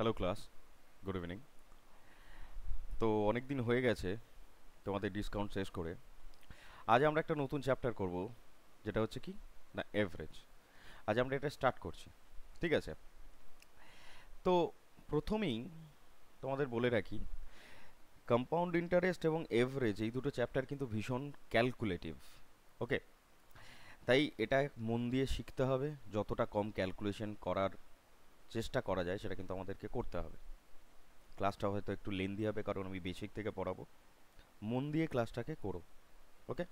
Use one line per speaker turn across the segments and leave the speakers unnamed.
Hello class, good evening. তো অনেক দিন হয়ে গেছে তোমাদের ডিসকাউন্ট শেষ করে। আজ আমরা একটা নতুন চ্যাপ্টার করব, যেটা হচ্ছে কি না এভারেজ। আজ আমরা এটা স্টার্ট করছি, ঠিক আছে? তো প্রথমেই তোমাদের বলে রাখি, কম্পাউন্ড ইন্টারেস্ট এবং এভারেজ এই দুটো চ্যাপ্টার কিন্তু ভীষণ ক্যালকুলেটিভ। ওকে, তাই এটা মন দিয়ে শিখতে হবে। যতটা কম ক্যালকুলেশন করার চেষ্টা করা যায় সেটা কিন্তু আমাদেরকে করতে হবে। ক্লাসটা হয়তো একটু লেন্দি হবে, কারণ আমি বেসিক থেকে পড়াবো। মন দিয়ে ক্লাসটাকে করো, ওকে?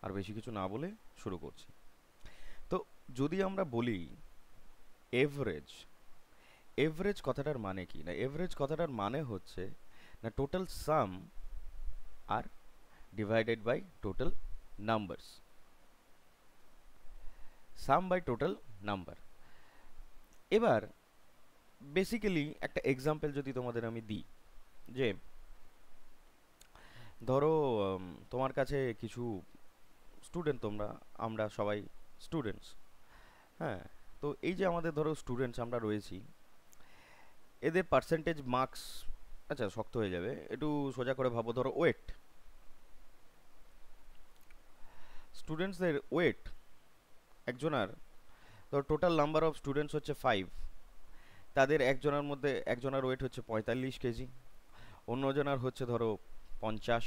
আর বেশি কিছু না বলে শুরু করছি। তো যদি আমরা বলি এভারেজ, এভারেজ কথাটার মানে কি না, এভারেজ কথাটার মানে হচ্ছে না টোটাল সাম আর divided by total numbers, sum by total number. এবার বেসিক্যালি একটা এক্সাম্পল যদি তোমাদের আমি দিই, যে ধরো তোমার কাছে কিছু স্টুডেন্ট, আমরা সবাই স্টুডেন্টস, হ্যাঁ? তো এই যে আমাদের ধরো স্টুডেন্টস আমরা রয়েছি, এদের পার্সেন্টেজ মার্কস, আচ্ছা শক্ত হয়ে যাবে, একটু সোজা করে ভাবো। ধরো ওয়েট, স্টুডেন্টসদের ওয়েট একজনার, ধরো টোটাল নাম্বার অফ স্টুডেন্টস হচ্ছে 5, তাদের একজনের ওয়েট হচ্ছে 45 কেজি, অন্যজনের হচ্ছে ধরো 50,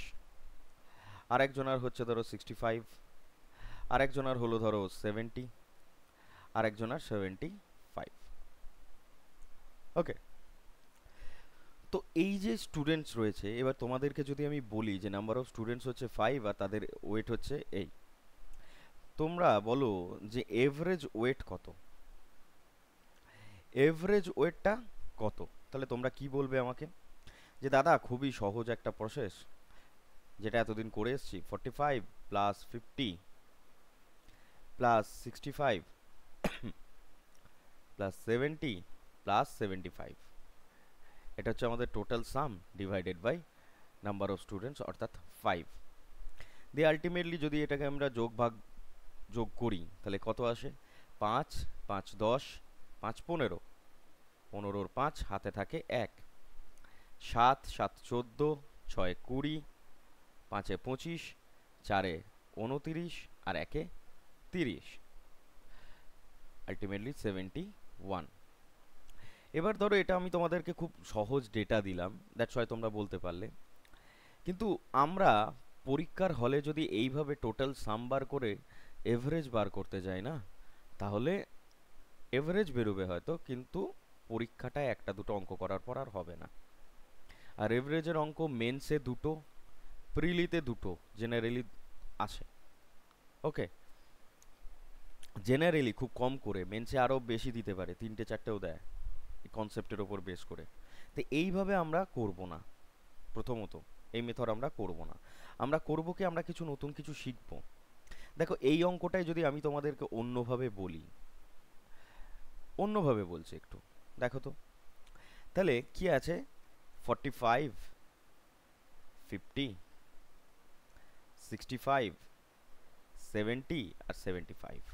আরেকজনের হচ্ছে ধরো 65, আরেকজনের হলো ধরো 70, আরেকজনের 75। ওকে, তো এই যে স্টুডেন্টস রয়েছে, এবার তোমাদেরকে যদি আমি বলি যে নাম্বার অফ স্টুডেন্টস হচ্ছে 5 আর তাদের ওয়েট হচ্ছে এই, তোমরা বলো যে এভারেজ ওয়েট কত, এভারেজ ওয়েটটা কত? তাহলে তোমরা কি বলবে আমাকে? যে দাদা খুবই সহজ একটা প্রসেস, যেটা এতদিন করে এসেছি, 45 প্লাস 50 প্লাস 65 প্লাস 70 প্লাস 75, এটা হচ্ছে আমাদের total sum divided by number of students, অর্থাৎ 5 দিয়ে আলটিমেটলি যদি এটাকে আমরা যোগ করি তাহলে কত আসে? 5 5 10, 5 15, 15-র 5 হাতে থাকে 1, 7 7 14, 6 20, 5-এ 25, 4-এ 29 আর 1-এ 30, আলটিমেটলি 71। এবার ধরো এটা আমি তোমাদেরকে খুব সহজ ডেটা দিলাম, দ্যাটস ওয়াই তোমরা বলতে পারলে। কিন্তু আমরা পরীক্ষার হলে যদি এইভাবে টোটাল সাম বার করে এভারেজ বার করতে যাই না, তাহলে এভারেজ বেরোবে হয়তো, কিন্তু পরীক্ষাটায় একটা দুটো অঙ্ক করার পর আর হবে না। আর এভারেজের অঙ্ক মেন্সে দুটো, প্রিলিতে দুটো জেনারেলি আসে। ওকে, জেনারেলি খুব কম করে, মেন্সে আরও বেশি দিতে পারে, 3টে 4টেও দেয় এই কনসেপ্টের ওপর বেস করে। তো এইভাবে আমরা করব না। প্রথমত এই মেথড আমরা করব না। আমরা করব কি, আমরা কিছু নতুন কিছু শিখব। দেখো এই অঙ্কটাই যদি আমি তোমাদেরকে অন্যভাবে বলি, অন্যভাবে বলছি একটু, দেখো তো তাহলে কি আছে, 45 50 65 70 আর 75,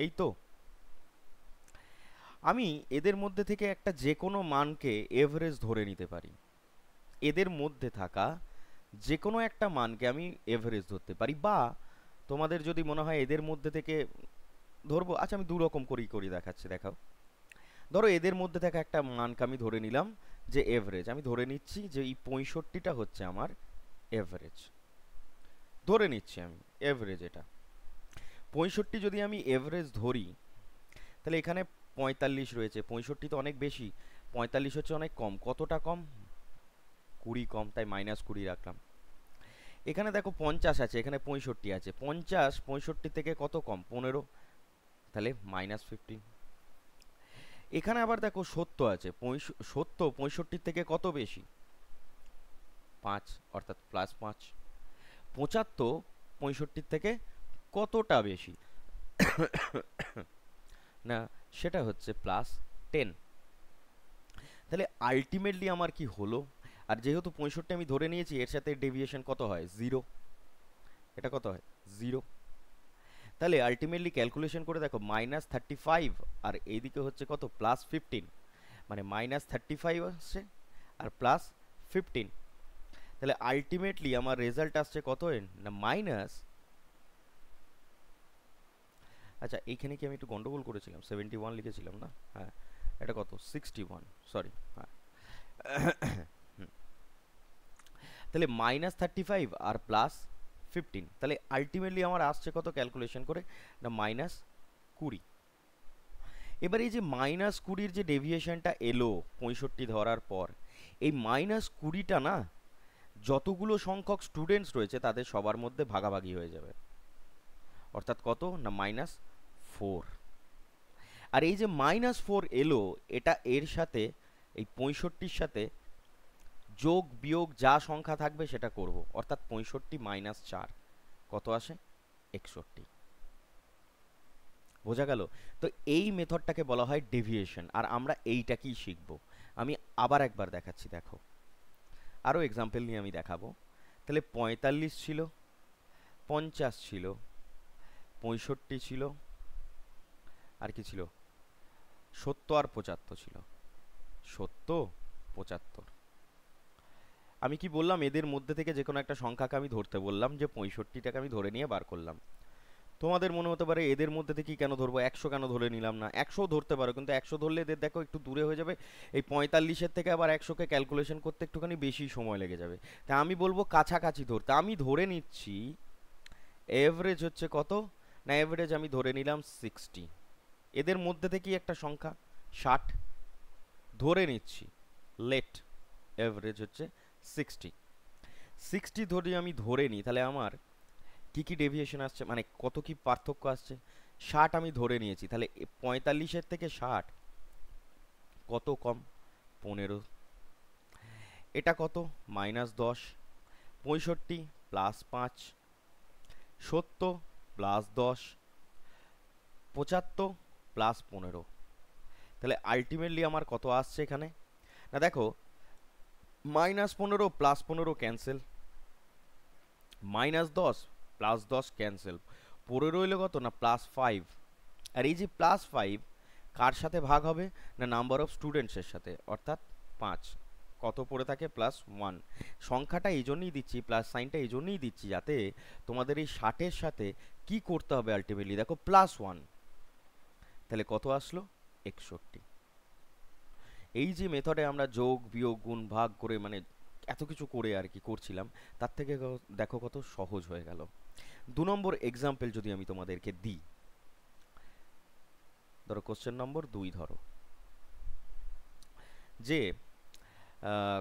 এই তো। আমি এদের মধ্যে থেকে একটা যে কোনো মানকে এভারেজ ধরে নিতে পারি, এদের মধ্যে থাকা যে কোনো একটা মানকে আমি এভারেজ ধরতে পারি। বা তোমাদের যদি মনে হয় এদের মধ্যে থেকে ধরবো, আচ্ছা আমি দু রকম করেই করি দেখাচ্ছি, দেখাও। ধরো এদের মধ্যে থাকা একটা মানকে আমি ধরে নিলাম যে এভারেজ, আমি ধরে নিচ্ছি যে এই 65টা হচ্ছে আমার এভারেজ, ধরে নিচ্ছি আমি এভারেজ এটা। 65 যদি আমি এভারেজ ধরি, তাহলে এখানে 45 রয়েছে, 65 তো অনেক বেশি, 45 হচ্ছে অনেক কম। কতটা কম? 20 কম, তাই -20 রাখলাম। এখানে দেখো 50 আছে, এখানে 65 আছে, 50 65 থেকে কত কম? 15, তাহলে -15। এখানে আবার দেখো 70 আছে, 70 65 থেকে কত বেশি? 5, অর্থাৎ +5। 75 65 থেকে কতটা বেশি? না, সেটা হচ্ছে +10। তাহলে আলটিমেটলি আমার কি হলো? আর যেহেতু 65 আমি ধরে নিয়েছি, এর সাথে ডেভিয়েশন কত হয়? 0। এটা কত হয়? 0। তাহলে আলটিমেটলি ক্যালকুলেশন করে দেখো, -35 আর এইদিকে হচ্ছে কত? +15, মানে -35 আসছে আর +15। তাহলে আলটিমেটলি আমার রেজাল্ট আসছে কত না মাইনাস, আচ্ছা এইখানে কি আমি একটু গন্ডগোল করেছিলাম, 71 লিখেছিলাম না, হ্যাঁ এটা কত 61, সরি, হ্যাঁ। তাহলে -35 আর +15, তাহলে আলটিমেটলি আমার আসছে কত ক্যালকুলেশন করে না -20। এবার এই যে -20-র যে ডেভিয়েশনটা এলো 65 ধরার পর, এই -20টা না যতগুলো সংখ্যক স্টুডেন্টস রয়েছে তাদের সবার মধ্যে ভাগাভাগি হয়ে যাবে, অর্থাৎ কত না -4। আর এই যে -4 এলো, এটা এর সাথে এই 65-র সাথে যোগ বিয়োগ যা সংখ্যা থাকবে সেটা করব, অর্থাৎ 65 - 4 কত আসে 61। বোঝা গেল? তো এই মেথডটাকে বলা হয় ডেভিয়েশন, আর আমরা এইটাকেই শিখব। আমি আবার একবার দেখাচ্ছি, দেখো আরও এক্সাম্পল নিয়ে আমি দেখাবো। তাহলে 45 ছিল, 50 ছিল, 65 ছিল, আর কি ছিল 70 আর 75 ছিল, 70 75। আমি কি বললাম এদের মধ্যে থেকে যে কোনো একটা সংখ্যাকে আমি ধরতে বললাম, যে 65টাকে আমি ধরে নিয়ে বার করলাম। তোমাদের মনে হতে পারে এদের মধ্যে থেকেই কেন ধরবো, 100 কেন ধরে নিলাম না? 100 ধরতে পারো, কিন্তু 100 ধরলে এদের দেখো একটু দূরে হয়ে যাবে, এই 45-এর থেকে আবার 100কে ক্যালকুলেশন করতে একটুখানি বেশি সময় লেগে যাবে। তা আমি বলবো কাছাকাছি ধরতে। আমি ধরে নিচ্ছি এভারেজ হচ্ছে কত না, এভারেজ আমি ধরে নিলাম 60। এদের মধ্যে থেকেই একটা সংখ্যা 60 ধরে নিচ্ছি, লেট এভারেজ হচ্ছে 60। 60 ধরে আমি ধরে নিই, তাহলে আমার কি কি ডেভিয়েশন আসছে, মানে কত কি পার্থক্য আসছে। 60 আমি ধরে নিয়েছি, তাহলে 45-এর থেকে 60 কত কম 15। এটা কত -10। 65 +5, 70 +10, 75 +15। তাহলে আলটিমেটলি আমার কত আসছে এখানে না, দেখো -15 +15 ক্যান্সেল, -10 +10 ক্যান্সেল, পড়ে রইল কত না +5। আর এই যে +5 কার সাথে ভাগ হবে না নাম্বার অফ স্টুডেন্টসের সাথে, অর্থাৎ 5। কত পড়ে থাকে +1। সংখ্যাটা এই জন্যই দিচ্ছি, প্লাস সাইনটা এই জন্যই দিচ্ছি, যাতে তোমাদের এই 60-এর সাথে কি করতে হবে আলটিমেটলি, দেখো +1, তাহলে কত আসলো 61। এই যে মেথডে আমরা যোগ বিয়োগ গুণ ভাগ করে মানে এত কিছু করে আর কি করছিলাম, তার থেকে দেখো কত সহজ হয়ে গেল। 2 নম্বর এক্সাম্পল যদি আমি তোমাদেরকে দিই, ধরো কোশ্চেন নম্বর 2 ধরো যে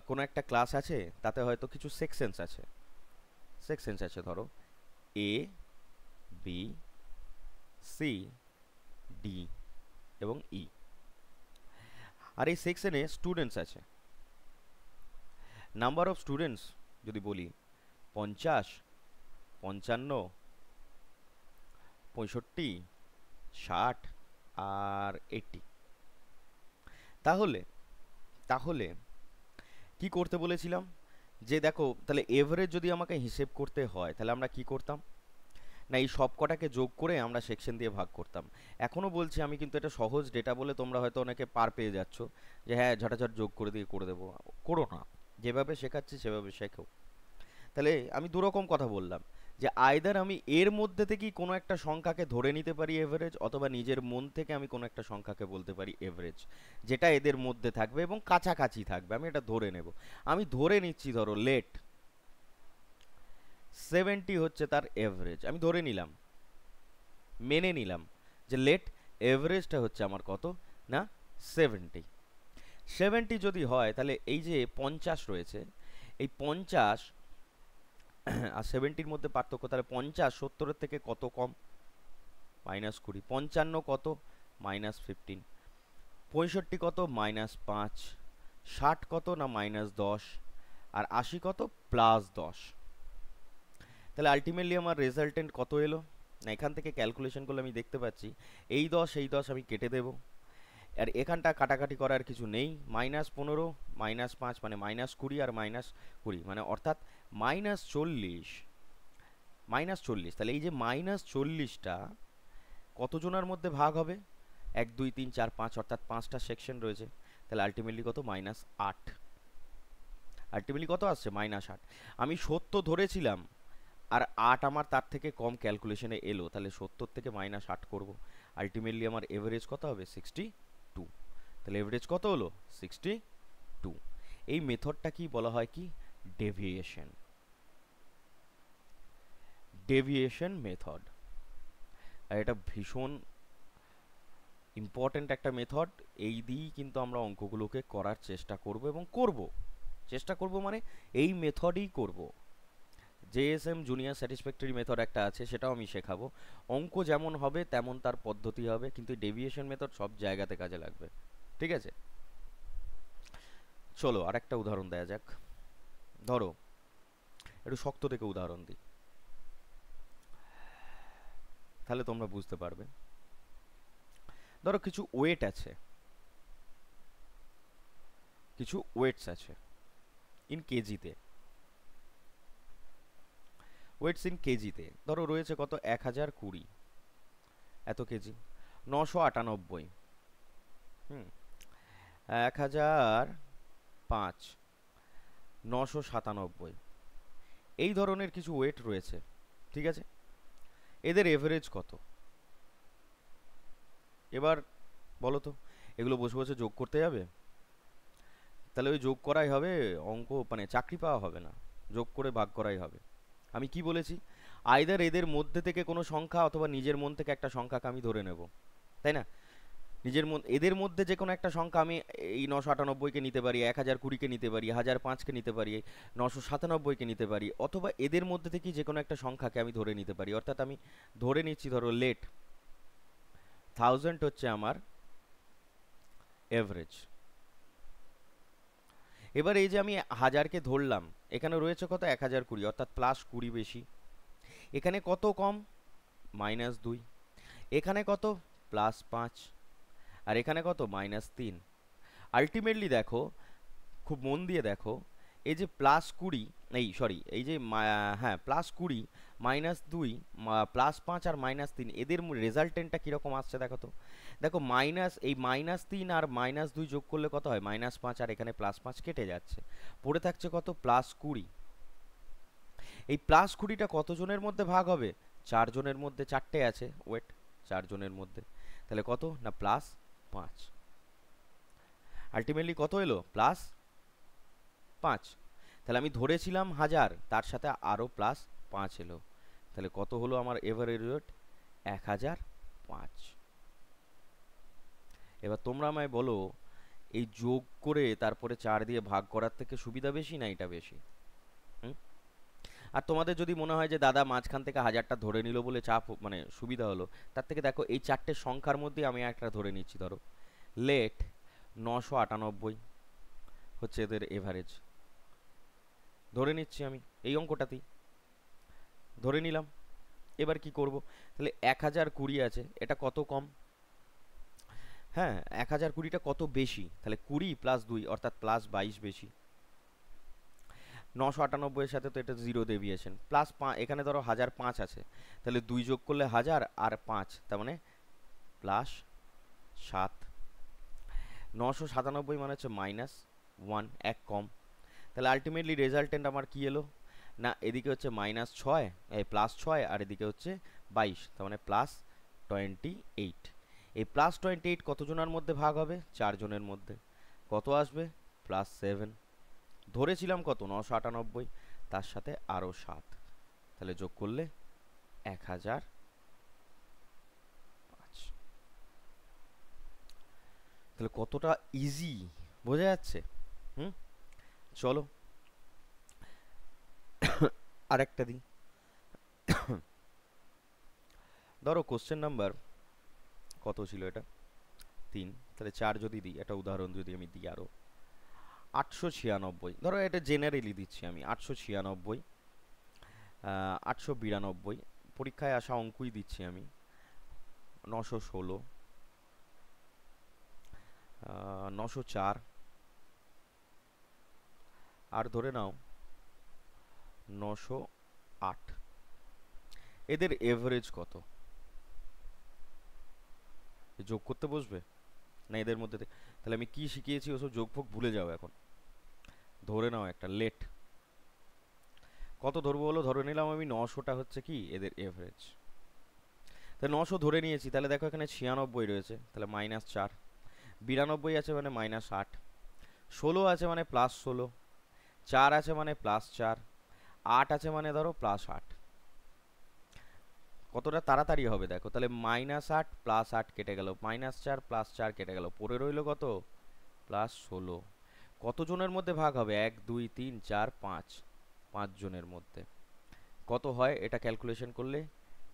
কোনো একটা ক্লাস আছে, তাতে হয়তো কিছু সেকশনস আছে, ধরো এ বি সি ডি এবং ই। আর এই সেকশনে স্টুডেন্টস আছে, নাম্বার অফ স্টুডেন্টস যদি বলি 50, 55, 65, 60 আর 80। তাহলে তাহলে কি করতে বলেছিলাম, যে দেখো তাহলে এভারেজ যদি আমাকে হিসেব করতে হয়, তাহলে আমরা কি করতাম না এই সব কটাকে যোগ করে আমরা সেকশন দিয়ে ভাগ করতাম। এখনও বলছি আমি কিন্তু এটা সহজ ডেটা বলে তোমরা হয়তো অনেকে পার পেয়ে যাচ্ছ, যে হ্যাঁ ঝটাঝট যোগ করে দিয়ে করে দেবো। করো না, যেভাবে শেখাচ্ছি সেভাবে শেখো। তাহলে আমি দুরকম কথা বললাম, যে আইদার আমি এর মধ্যে থেকেই কোনো একটা সংখ্যাকে ধরে নিতে পারি এভারেজ, অথবা নিজের মন থেকে আমি কোনো একটা সংখ্যাকে বলতে পারি এভারেজ, যেটা এদের মধ্যে থাকবে এবং কাছাকাছি থাকবে, আমি এটা ধরে নেব। আমি ধরে নিচ্ছি ধরো লেট 70 হচ্ছে তার এভারেজ, আমি ধরে নিলাম, মেনে নিলাম যে লেট এভারেজটা হচ্ছে আমার কত না 70। 70 যদি হয় তাহলে এই যে 50 রয়েছে, এই 50 আর 70-র মধ্যে পার্থক্য, তাহলে 50 70-এর থেকে কত কম -20। 55 কত -15। 65 কত -5। 60 কত না -10। আর 80 কত +10। তাহলে আলটিমেটলি আমার রেজাল্টেন্ট কত এলো না, এখান থেকে ক্যালকুলেশন করলে আমি দেখতে পাচ্ছি এই 10 আমি কেটে দেব, আর এখানটা কাটাকাটি করার কিছু নেই। -15 -5 মানে -20 আর -20 মানে অর্থাৎ -40। তাহলে এই যে -40টা কতজনের মধ্যে ভাগ হবে, 1 2 3 4 5, অর্থাৎ 5টা সেকশন রয়েছে, তাহলে আলটিমেটলি কত, -8। আলটিমেটলি কত আসছে, -8। আমি 70 ধরেছিলাম, আর 8 আমার তার থেকে কম ক্যালকুলেশনে এলো, তাহলে 70 থেকে -8 করব। আলটিমেটলি আমার এভারেজ কত হবে, 62। তাহলে এভারেজ কত হলো, 62। এই মেথডটা কি বলা হয়, কি, ডেভিয়েশন। Deviation method. আর এটা ভীষণ ইম্পর্ট্যান্ট একটা মেথড। এই দিয়েই কিন্তু আমরা অঙ্কগুলোকে করার চেষ্টা করব, এবং করব, চেষ্টা করব মানে এই মেথডই করব। জেএসএম জুনিয়র স্যাটিসফ্যাক্টরি মেথড একটা আছে, সেটাও আমি শেখাবো। অঙ্ক যেমন হবে তেমন তার পদ্ধতি হবে, কিন্তু ডেভিয়েশন মেথড সব জায়গাতে কাজে লাগবে। ঠিক আছে, চলো আরেকটা উদাহরণ দেয়া যাক। ধরো, একটু শক্ত থেকে উদাহরণ দিই, তাহলে তোমরা বুঝতে পারবে। ধরো কিছু ওয়েট আছে, কিছু ওয়েটস আছে ইন কেজিতে। ওয়েটস ইন কেজিতে ধরো রয়েছে কত, 1020 এত কেজি, 998, 1005, 997, এই ধরনের কিছু ওয়েট রয়েছে। ঠিক আছে, এদের এভারেজ কত? এবার বলো তো, এগুলো বসে বসে যোগ করতে যাবে? তাহলে ওই যোগ করাই হবে অঙ্ক, মানে চাকরি পাওয়া হবে না, যোগ করে ভাগ করাই হবে। আমি কি বলেছি, আইদার এদের মধ্যে থেকে কোনো সংখ্যা অথবা নিজের মন থেকে একটা সংখ্যাকে আমি ধরে নেব, তাই না? এদের মধ্যে যে কোনো একটা সংখ্যা আমি এই 998কে নিতে পারি, 1020কে নিতে পারি, 1005কে নিতে পারি, 997কে নিতে পারি, অথবা এদের মধ্যে থেকে যে কোনো একটা সংখ্যাকে আমি ধরে নিতে পারি। অর্থাৎ আমি ধরে নিচ্ছি, ধরো লেট 1000 হচ্ছে আমার এভারেজ। এবার এই যে আমি 1000কে ধরলাম, এখানে রয়েছে কত, 1020, অর্থাৎ +20 বেশি। এখানে কত কম, -2। এখানে কত, +5। আর এখানে কত, -3। আলটিমেটলি দেখো, খুব মন দিয়ে দেখো, এই যে +20, এই সরি, এই যে হ্যাঁ +20, -2, +5 আর -3, এদের রেজাল্টেন্টটা কীরকম আসছে দেখো তো। দেখো এই -3 আর -2 যোগ করলে কত হয়, -5, আর এখানে +5 কেটে যাচ্ছে, পড়ে থাকছে কত, +20। এই +20টা কতজনের মধ্যে ভাগ হবে, 4 জনের মধ্যে, 4টে আছে ওয়েট 4 জনের মধ্যে, তাহলে কত না, +5। আলটিমেটলি কত এলো, +5। তাহলে আমি ধরেছিলাম 1000, তার সাথে আরও +5 এলো, তাহলে কত হলো আমার এভারেজ ওয়েট, 1005। এবার তোমরা আমায় বলো, এই যোগ করে তারপরে 4 দিয়ে ভাগ করার থেকে সুবিধা বেশি না এটা বেশি? হুম? আর তোমাদের যদি মনে হয় যে দাদা মাঝখান থেকে 1000টা ধরে নিল বলে চাপ, মানে সুবিধা হলো, তার থেকে দেখো এই 4টে সংখ্যার মধ্যে আমি একটা ধরে নিচ্ছি। ধরো লেট 998 হচ্ছে এদের এভারেজ, ধরে নিচ্ছি আমি এই অঙ্কটাতেই ধরে নিলাম। এবার কি করব, তাহলে 1020 আছে, এটা কত কম, হ্যাঁ 1020টা কত বেশি, তাহলে 20 + 2 অর্থাৎ +22 বেশি। 998 এর সাথে তো এটা জিরো ডেভিয়েশন, +5, এখানে ধরো 1005 আছে, তাহলে 2 যোগ করলে 1000 আর 5, তার মানে +7। 997 মানে হচ্ছে -1, এক কম। তাহলে আলটিমেটলি রেজাল্টেন্ট আমার কি এলো, না এদিকে হচ্ছে -6, এই +6, আর এদিকে হচ্ছে 22, তার মানে +28। এই +28 কতজনের মধ্যে ভাগ হবে, 4 জনের মধ্যে, কত আসবে, +7। ধরেছিলাম কত, 998, তার সাথে আরও 7, তাহলে যোগ করলে 1005। তাহলে কতটা ইজি, বোঝা যাচ্ছে? হুম, চলো আরেকটা দিই। ধরো কোশ্চেন নাম্বার কত ছিল এটা, 3, তাহলে 4 যদি দিই, একটা উদাহরণ যদি আমি দিই আরও, 896, ধরো এটা জেনারেলি দিচ্ছি আমি, 896, 892, পরীক্ষায় আসা অঙ্কই দিচ্ছি আমি, 916, 904, আর ধরে নাও 908। এদের এভারেজ কত, যোগ করতে বসবে না এদের মধ্যে থেকে? তাহলে তাহলে আমি কি শিখিয়েছি ওসব যোগফোগ ভুলে যাও এখন। ধরে নাও একটা লেট, কত ধরবো বলো, ধরে নিলাম আমি 900টা হচ্ছে কি এদের এভারেজ। তাহলে 900 ধরে নিয়েছি, তাহলে দেখো এখানে 96 রয়েছে, তাহলে -4, 92 আছে মানে -8, 16 আছে মানে +16, 4 আছে মানে +4, 8 আছে মানে ধরো +8। কতটা তাড়াতাড়ি হবে দেখো, তাহলে -8 +8 কেটে গেল, -4 +4 কেটে গেল, পড়ে রইল কত, +16। কত জনের মধ্যে ভাগ হবে, 1 2 3 4 5, 5 জনের মধ্যে। কত হয় এটা ক্যালকুলেশন করলে,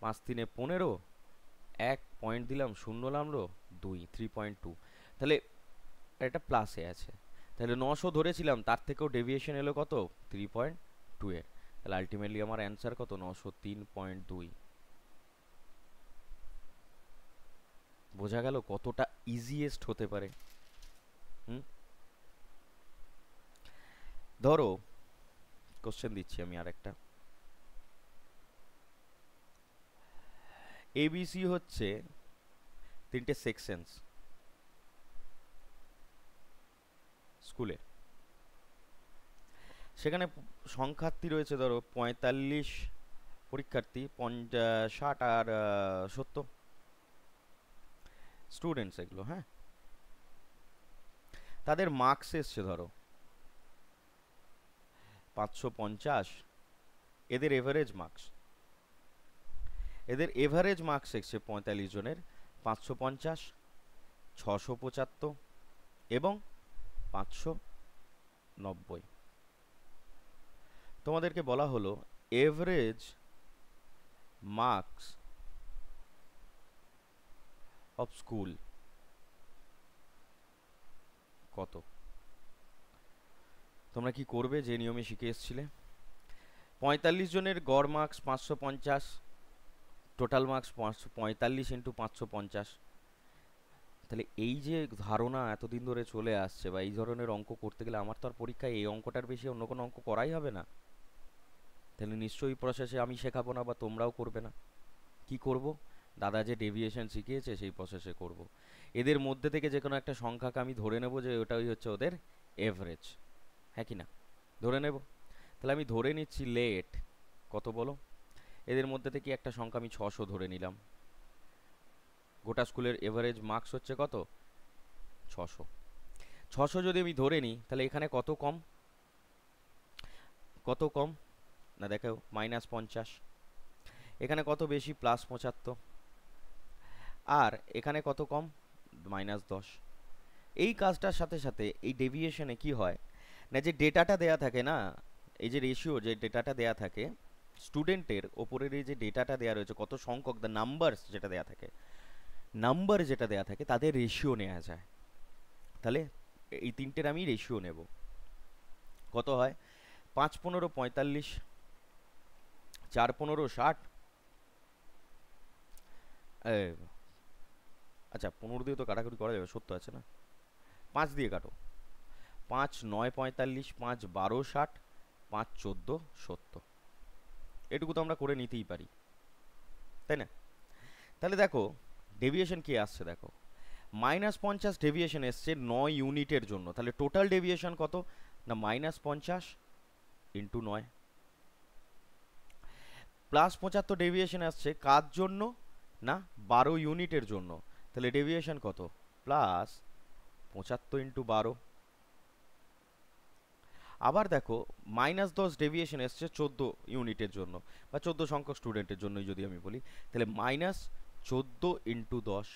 5 3 15, 1 পয়েন্ট দিলাম, শূন্য নামলো 2, 3.2। তাহলে এটা প্লাসে আছে, তাহলে 900 ধরেছিলাম, তার থেকেও ডেভিয়েশন এলো কত, 3.2 এর। তাহলে আলটিমেটলি আমার অ্যান্সার কত, 903.2। বোঝা গেল কতটা ইজিয়েস্ট হতে পারে। হুম, ধরো কোশ্চেন দিচ্ছি আমি আরেকটা। এবিসি হচ্ছে 3টে সেকশনস স্কুলে, সেখানে সংখ্যার্থী রয়েছে ধরো 45 পরীক্ষার্থী, 60 আর 70 স্টুডেন্টস এগুলো, হ্যাঁ। তাদের মার্কস এসছে ধরো 550, এদের এভারেজ মার্কস, এসছে 45 জনের 550, 675 এবং 590। তোমাদেরকে বলা হলো এভারেজ মার্কস অফ স্কুল কত। তোমরা কি করবে, যে নিয়মে শিখে এসছিলে, 45 জনের গড় মার্কস 550, টোটাল মার্কস 45 ইন্টু 550। তাহলে এই যে ধারণা এতদিন ধরে চলে আসছে, বা এই ধরনের অঙ্ক করতে গেলে আমার তো আর পরীক্ষায় এই অঙ্কটার বেশি অন্য কোনো অঙ্ক করাই হবে না। তাহলে নিশ্চয়ই প্রসেসে আমি শেখাবো না, বা তোমরাও করবে না। কি করব, দাদা যে ডেভিয়েশন শিখিয়েছে সেই প্রসেসে করব। এদের মধ্যে থেকে যে কোনো একটা সংখ্যাকে আমি ধরে নেব যে ওটাই হচ্ছে ওদের এভারেজ, হ্যাঁ কি না, ধরে নেব। তাহলে আমি ধরে নিচ্ছি লেট কত বলো, এদের মধ্যে থেকে একটা সংখ্যা আমি 600 ধরে নিলাম। গোটা স্কুলের এভারেজ মার্কস হচ্ছে কত, 600। 600 যদি আমি ধরে নিই, তাহলে এখানে কত কম, কত কম না দেখো -50, এখানে কত বেশি, +75, আর এখানে কত কম, -10। এই কাজটার সাথে সাথে এই ডেভিয়েশনে কি হয় না, যে ডেটাটা দেয়া থাকে না, এই যে রেশিও, যে ডেটাটা দেয়া থাকে স্টুডেন্টের ওপরের, এই যে ডেটাটা দেয়া রয়েছে, কত সংখ্যক, দ্য নাম্বারস যেটা দেয়া থাকে, নাম্বার যেটা দেয়া থাকে তাদের রেশিও নেওয়া যায়। তাহলে এই তিনটের আমি রেশিও নেব, কত হয়, 5 15 45, 4 15 60, আচ্ছা 15 দিয়ে তো কাটাকুটি করা যাবে, 70 আছে না, 5 দিয়ে কাটো, 5 9 45, 5 12 60, 5 14 70। এটুকু তো আমরা করে নিতেই পারি, তাই না। তাহলে দেখো ডেভিয়েশন কি আসছে, দেখো -50 ডেভিয়েশন এসছে 9 ইউনিটের জন্য। তাহলে টোটাল ডেভিয়েশন কত না, -50 ইন্টু 9, +75 ডেভিয়েশন আসছে কার জন্য না, 12 ইউনিটের জন্য। তাহলে ডেভিয়েশন কত, +75 ইন্টু 12। আবার দেখো -10 ডেভিয়েশন এসছে 14 ইউনিটের জন্য, বা 14 সংখ্যক স্টুডেন্টের জন্যই যদি আমি বলি, তাহলে -14 ইন্টু 10,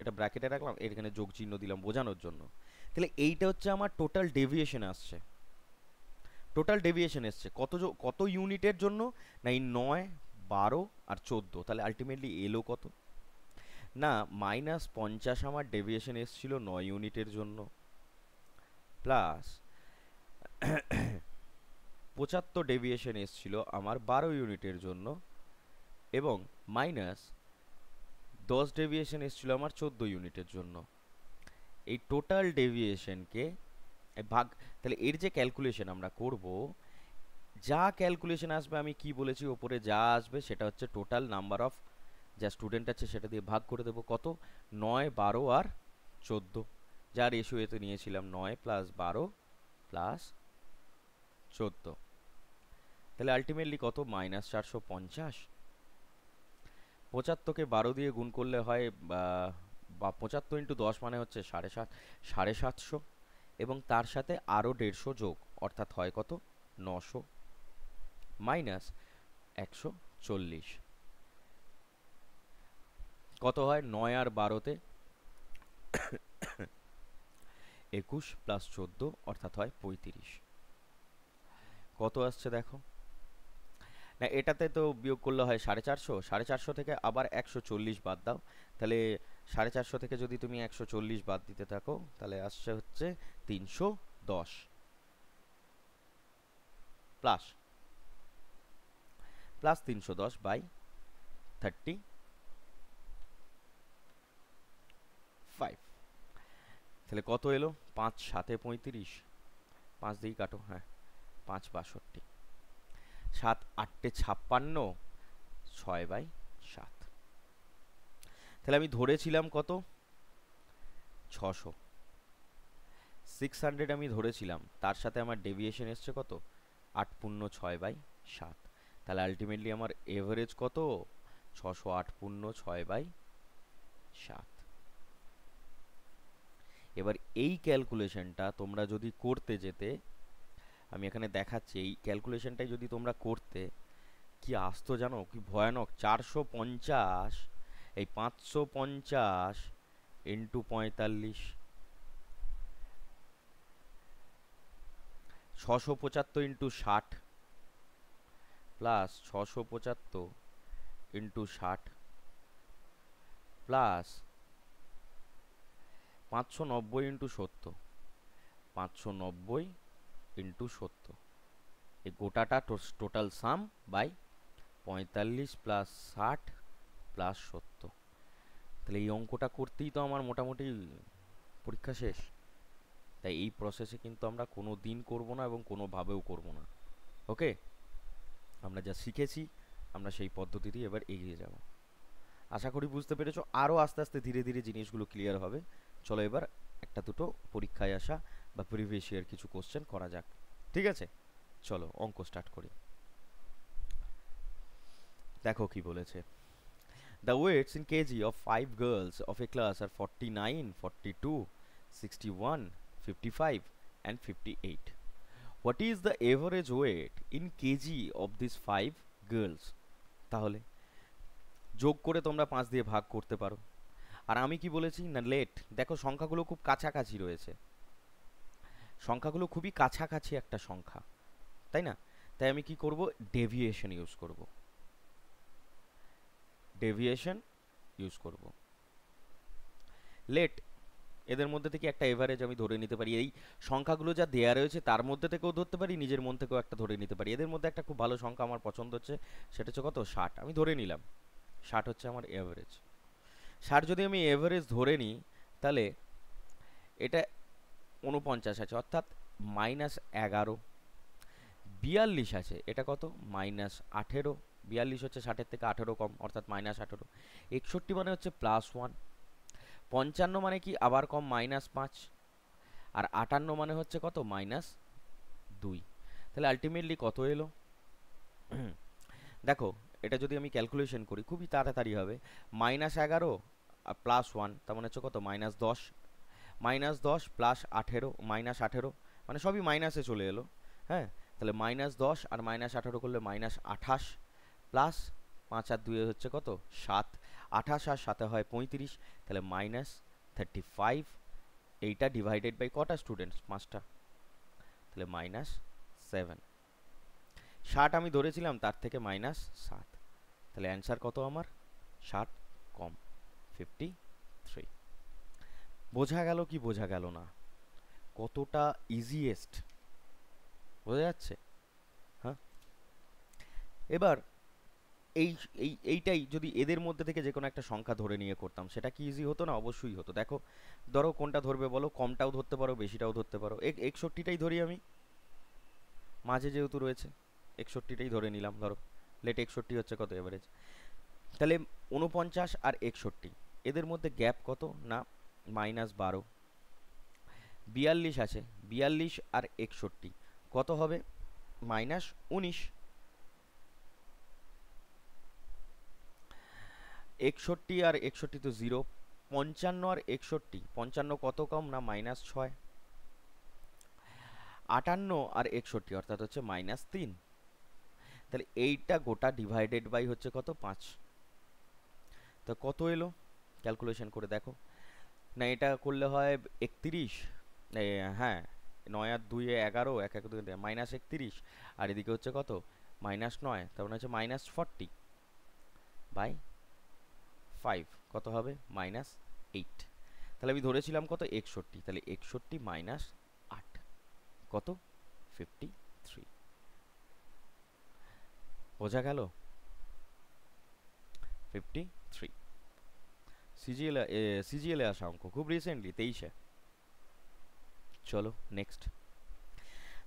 এটা ব্র্যাকেটে রাখলাম, এখানে যোগ চিহ্ন দিলাম বোঝানোর জন্য। তাহলে এইটা হচ্ছে আমার টোটাল ডেভিয়েশন আসছে, টোটাল ডেভিয়েশন এসছে কত, কত ইউনিটের জন্য না, এই 9 12 আর 14। তাহলে আলটিমেটলি এলো কত না, -50 আমার ডেভিয়েশন এসছিল 9 ইউনিটের জন্য, প্লাস 75 ডেভিয়েশন এসছিল আমার 12 ইউনিটের জন্য, এবং -10 ডেভিয়েশন এসছিল আমার 14 ইউনিটের জন্য। এই টোটাল ডেভিয়েশনকে ভাগ, তাহলে এর যে ক্যালকুলেশন আমরা করব, যা ক্যালকুলেশন আসবে, আমি কি বলেছি ওপরে যা আসবে সেটা হচ্ছে টোটাল নাম্বার অফ যা স্টুডেন্ট আছে সেটা দিয়ে ভাগ করে দেবো, কত, 9 12 আর 14, যার রেশিওতে নিয়েছিলাম 9 প্লাস 12 প্লাস 14, তাহলে আলটিমেটলি কত, -450। 75কে 12 দিয়ে গুণ করলে হয় বা 75 × 10 মানে হচ্ছে 750, এবং তার সাথে আরও 150 যোগ, অর্থাৎ হয় কত, 900 মাইনাস 140, কত হয়, 9 আর 12তে 21 প্লাস 14 অর্থাৎ হয় 35। কত আসছে দেখো, না এটাতে তো বিয়োগ করলে হয় 450, 450 থেকে আবার 140 বাদ দাও, তাহলে 450 থেকে যদি তুমি 140 বাদ দিতে থাকো তাহলে আসছে হচ্ছে 310 প্লাস 310 বাই 35, তাহলে কত এলো, 5 7 35, 5 দিয়ে কাটো, হ্যাঁ 5 62, 7 8 56, 6/7, তাহলে আমি ধরেছিলাম কত, 600, 600 আমি ধরেছিলাম, তার সাথে আমার ডেভিয়েশন এসছে কত, 8 পূর্ণ 6/7, তাহলে আলটিমেটলি আমার এভারেজ কত, 608 পূর্ণ 6/7। এবার এই ক্যালকুলেশনটা তোমরা যদি করতে যেতে, আমি এখানে দেখাচ্ছি, এই ক্যালকুলেশনটাই যদি তোমরা করতে, কি আসতো জানো, কি ভয়ানক, 450, এই 550 into 45, 675 into 60 plus 675 into 60 plus 590 into 70, 590 into 70, এই গোটাটা total sum by 45 plus 60 plus 70, তাহলে এই অঙ্কটা করতেই তো আমার মোটামুটি পরীক্ষা শেষ। তাই এই প্রসেসে কিন্তু আমরা কোনো দিন করবো না এবং কোনোভাবেও করবো না। ওকে, আমরা যা শিখেছি আমরা সেই পদ্ধতিতেই এবার এগিয়ে যাব। আশা করি বুঝতে পেরেছো, আরও আস্তে আস্তে ধীরে ধীরে জিনিসগুলো ক্লিয়ার হবে। চলো এবার একটা দুটো পরীক্ষায় আসা বা প্রিভিয়াস ইয়ার কিছু কোশ্চেন করা যাক, ঠিক আছে? চলো অঙ্ক স্টার্ট করি। দেখো কি বলেছে, the weights in kg of 5 girls of a class are 49, 42, 61, 55 and 58. What is the average weight in kg of these 5 girls? তাহলে যোগ করে তোমরা 5 দিয়ে ভাগ করতে পারো। আর আমি কি বলেছি না, লেট, দেখো সংখ্যাগুলো খুব কাছাকাছি রয়েছে, সংখ্যাগুলো খুবই কাছাকাছি একটা সংখ্যা, তাই না? তাই আমি কি করব, ডেভিয়েশন ইউজ করব, ডেভিয়েশন ইউজ করব। লেট এদের মধ্যে থেকে একটা এভারেজ আমি ধরে নিতে পারি, এই সংখ্যাগুলো যা দেয়া রয়েছে তার মধ্যে থেকেও ধরতে পারি, নিজের মন থেকেও একটা ধরে নিতে পারি। এদের মধ্যে একটা খুব ভালো সংখ্যা আমার পছন্দ হচ্ছে, সেটা হচ্ছে কত, 60, আমি ধরে নিলাম 60 হচ্ছে আমার এভারেজ। 60 যদি আমি এভারেজ ধরে নিই তাহলে এটা 49 আছে, অর্থাৎ -11, 42 আছে, এটা কত, -18, 42 হচ্ছে 60-এর থেকে 18 কম, অর্থাৎ -18, 61 মানে হচ্ছে +1, 55 মানে কি আবার কম, -5, আর 58 মানে হচ্ছে কত, -2। তাহলে আলটিমেটলি কত এলো, দেখো এটা যদি আমি ক্যালকুলেশন করি খুবই তাড়াতাড়ি হবে, -11 আর +1 তার মানে হচ্ছে কত, -10, -10 প্লাস 18, -18 মানে সবই মাইনাসে চলে এলো, হ্যাঁ। তাহলে -10 আর -18 করলে -28 প্লাস 5 আর 2 হচ্ছে কত, 7, 28 আর 7 হয় 35, তাহলে -35, এইটা ডিভাইডেড বাই কটা স্টুডেন্টস, 5টা, তাহলে -7। 60 আমি ধরেছিলাম, তার থেকে -7, তাহলে অ্যান্সার কত আমার, 60 কম 53। বোঝা গেল কি বোঝা গেল না, কতটা ইজিয়েস্ট, বোঝা যাচ্ছে? হ্যাঁ, এবার এই এইটাই যদি এদের মধ্যে থেকে যে কোনো একটা সংখ্যা ধরে নিয়ে করতাম, সেটা কি ইজি হতো না? অবশ্যই হতো। দেখো ধরো কোনটা ধরবে বলো, কমটাও ধরতে পারো বেশিটাও ধরতে পারো, 61টাই ধরি আমি, মাঝে যেহেতু রয়েছে 61টাই ধরে নিলাম, ধরো লেট 61 হচ্ছে কত এভারেজ, তাহলে 49 আর 61 এদের মধ্যে গ্যাপ কত না -12, 42 আছে, 42 আর 61 কত হবে? -19। 61 আর 61 তো 0, 55 আর 61, 55 কত কম না -6, 58 আর 61 অর্থাৎ হচ্ছে -3। তাহলে এইটা গোটা ডিভাইডেড বাই হচ্ছে কত? 5। তো কত এলো? ক্যালকুলেশন করে দেখো না, এটা করলে হয় 31, হ্যাঁ 9 আর 2 এ 11, 1 1 2 -31, আর এদিকে হচ্ছে কত? -9, তার মানে হচ্ছে -40 বাই 5 কত হবে? -8। তাহলে আমি ধরেছিলাম কত? 61, তাহলে 61 -8 কত? 53। বোঝা গেল? 53 সিজিএল এ আসা অঙ্ক, খুব রিসেন্টলি 23-এ। চলো next.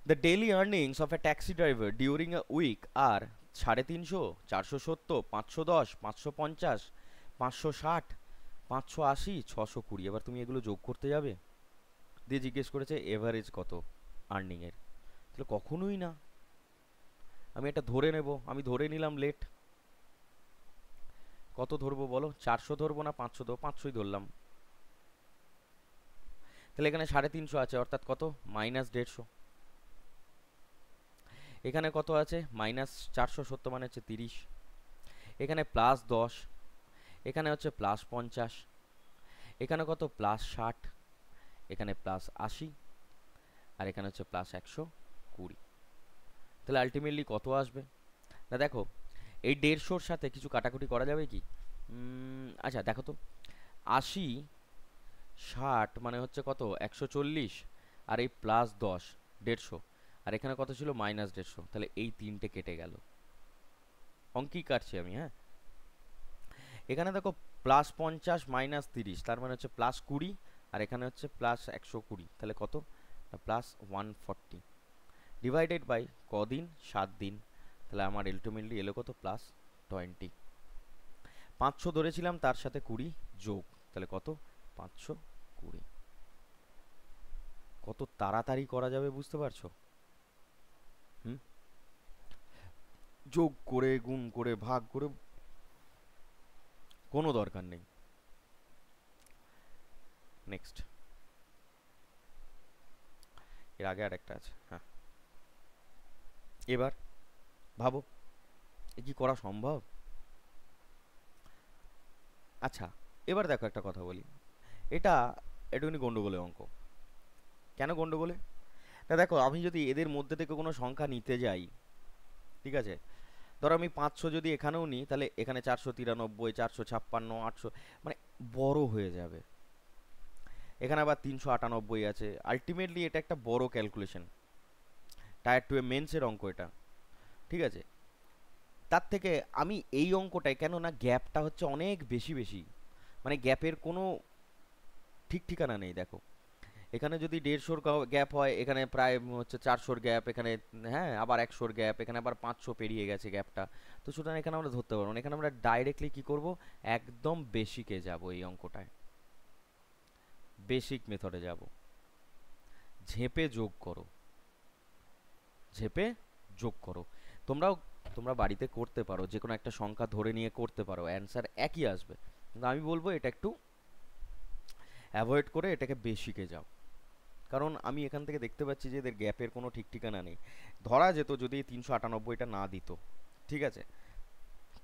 The daily earnings of a taxi driver during a week are 350, 470, 510, 550, 560, 580, 620। এবার তুমি এগুলো যোগ করতে যাবে, দিয়ে জিজ্ঞেস করেছে এভারেজ কত আর্নিং এর। তাহলে কখনোই না, আমি এটা ধরে নেব। আমি ধরে নিলাম লেট। কত ধরবো বলো? 400 ধরবো না 500 ধরবো? 500ই ধরলাম। তাহলে এখানে 350 আছে, অর্থাৎ কত? -150। এখানে কত আছে? -470 মানে হচ্ছে 30। এখানে +10, এখানে হচ্ছে +50, এখানে কত? +60, এখানে +80, আর এখানে হচ্ছে +120। তাহলে আলটিমেটলি কত আসবে? না দেখো, এই 150-র সাথে কিছু কাটাকুটি করা যাবে কি? আচ্ছা দেখো তো, 80, 60 মানে হচ্ছে কত? 140, আর এই +10, 150, আর এখানে কত ছিল? -150। তাহলে এই তিনটে কেটে গেল। অঙ্কই কাটছি আমি, হ্যাঁ। এখানে দেখো +50 -30, তার মানে হচ্ছে +20, আর এখানে হচ্ছে +120। তাহলে কত? +140 ডিভাইডেড বাই কদিন? 7 দিন। তাহলে আমার আলটিমেটলি এলো কত? +20। 500 ধরেছিলাম, তার সাথে 20 যোগ, তাহলে কত? 520। কত তাড়াতাড়ি করা যাবে বুঝতে পারছো? হুম, যোগ করে গুণ করে ভাগ করে কোনো দরকার নেই। নেক্সট, এর আগে আর একটা আছে, হ্যাঁ। এবার ভাবো, এ কি করা সম্ভব? আচ্ছা, এবার দেখো একটা কথা বলি, এটা একটুখানি গন্ডগোলের অঙ্ক। কেন গন্ডগোলে? তা দেখো, আমি যদি এদের মধ্যে থেকে কোনো সংখ্যা নিতে যাই, ঠিক আছে, ধরো আমি 500 যদি এখানেও নিই, তাহলে এখানে 493, 456, 800, মানে বড় হয়ে যাবে। এখানে আবার 398 আছে। আলটিমেটলি এটা একটা বড় ক্যালকুলেশন, টায়ার 2 এ মেন্সের অঙ্ক এটা, ঠিক আছে। তার থেকে আমি এই অঙ্কটায়, কেন না গ্যাপটা হচ্ছে অনেক বেশি বেশি, মানে গ্যাপের কোনো ঠিক ঠিকানা নেই। দেখো, এখানে যদি 150-র গ্যাপ হয়, এখানে প্রায় হচ্ছে 400-র গ্যাপ, এখানে হ্যাঁ আবার 100-র গ্যাপ, এখানে আবার 500 পেরিয়ে গেছে গ্যাপটা। তো সুতরাং এখানে আমরা ধরতে পারবো না। এখানে আমরা ডাইরেক্টলি কি করব? একদম বেসিকে যাব। এই অঙ্কটায় বেসিক মেথডে যাব। ঝেপে যোগ করো, ঝেপে যোগ করো। তোমরাও তোমরা বাড়িতে করতে পারো, যে কোনো একটা সংখ্যা ধরে নিয়ে করতে পারো, অ্যান্সার একই আসবে। কিন্তু আমি বলবো এটা একটু অ্যাভয়েড করে এটাকে বেসিকে যাও। কারণ আমি এখান থেকে দেখতে পাচ্ছি যে এদের গ্যাপের কোনো ঠিক ঠিকানা নেই। ধরা যেত যদি 398টা না দিত, ঠিক আছে,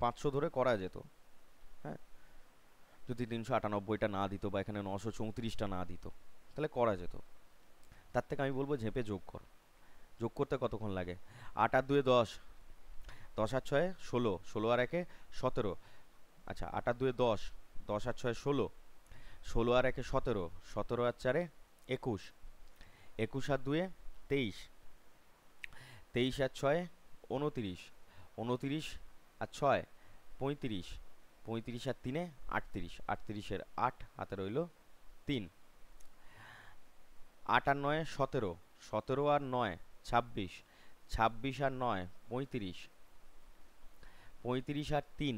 500 ধরে করা যেত, হ্যাঁ। যদি 398টা না দিত, বা এখানে 934টা না দিত, তাহলে করা যেত। তার থেকে আমি বলবো ঝেপে যোগ কর। যোগ করতে কতক্ষণ লাগে? 8 আর 2 10, 10 আর 6 16, 16 আর 1 17। আচ্ছা, 8 আর 2 10, 10 আর 6 16, 16 আর 1 17, 17 আর 4 21, 21 আর 2 23, 23 আর 6 29, 29 আর 6 35, 35 আর 3 38, 38-এর 8 হাতে রইল 3, 8 আর 9 17, 17 আর 9 26, 26 আর 9 35, 35 আর 3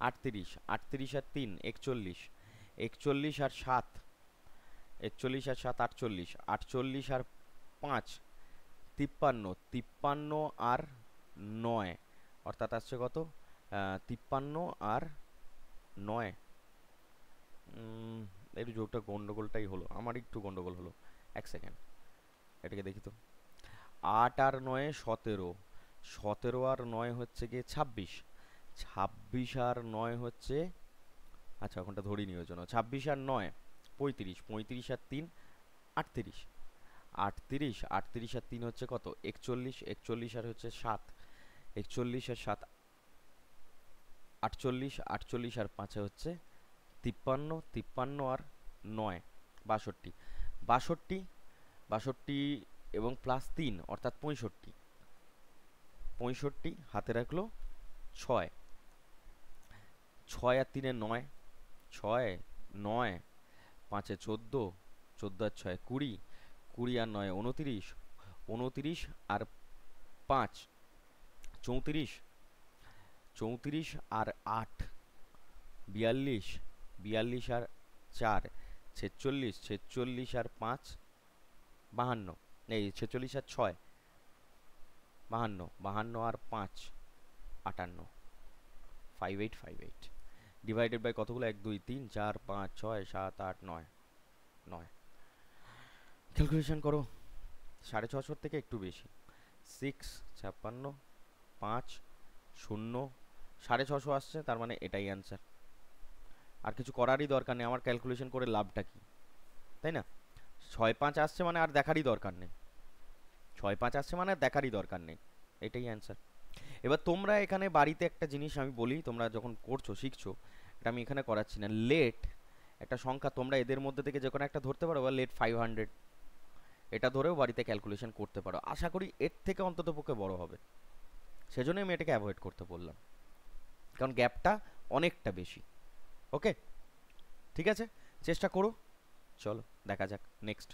38, 38 আর 3 41, 41 আর 7 41 আর 7 48, 48 আর 5 53, 53 আর 9 অর্থাৎ আসছে কত, 53 আর 9, একটু যোগটা গন্ডগোলটাই হলো, আমার একটু গন্ডগোল হলো, এক সেকেন্ড এটাকে দেখি তো। 8 আর 9 17, 17 আর 9 হচ্ছে গিয়ে 26, 26 আর 9 হচ্ছে, আচ্ছা ওখানটা ধরিনি ওই জন্য, 26 আর 9 35, 35 আর 3 38, 38, 38 আর 3 হচ্ছে কত 41, 41 আর হচ্ছে 7, 41 আর 7 48, 48 আর 5 হচ্ছে 53, 53 আর 9 62, 62, 62 এবং প্লাস 3 অর্থাৎ 65, 65 হাতে রাখলো 6, 6 আর 3 9, 6 9, 5 14, 14 আর 6 20, 20 আর 9 29, 29 আর 5 34, 34 আর 8 42, 42 আর 4 46, 46 আর 5 52, এই 46 আর 6 52, 52 আর 5 58, 5858 ডিভাইডেড বাই কতগুলো 1 2 3 4 5 6 7 8 9, 9 ক্যালকুলেশন করো, 650 থেকে একটু বেশি, 6 56 5 0 650 আসছে, তার মানে এটাই অ্যান্সার, আর কিছু করারই দরকার নেই, আমার ক্যালকুলেশন করে লাভটা কি, তাই না? 6 5 আসছে মানে আর দেখারই দরকার নেই, 6 5 আসছে মানে আর দেখারই দরকার নেই, এটাই অ্যান্সার। এবার তোমরা এখানে বাড়িতে একটা জিনিস আমি বলি, তোমরা যখন করছো শিখছো, এটা আমি এখানে করাচ্ছি না, লেট একটা সংখ্যা তোমরা এদের মধ্যে থেকে যে কোনো একটা ধরতে পারো, বা লেট 500 এটা ধরেও বাড়িতে ক্যালকুলেশন করতে পারো, আশা করি এর থেকে অন্তত পক্ষে বড় হবে, সেজন্যই আমি এটাকে অ্যাভয়েড করতে বললাম, কারণ গ্যাপটা অনেকটা বেশি। ওকে, ঠিক আছে, চেষ্টা করো, চলো দেখা যাক নেক্সট।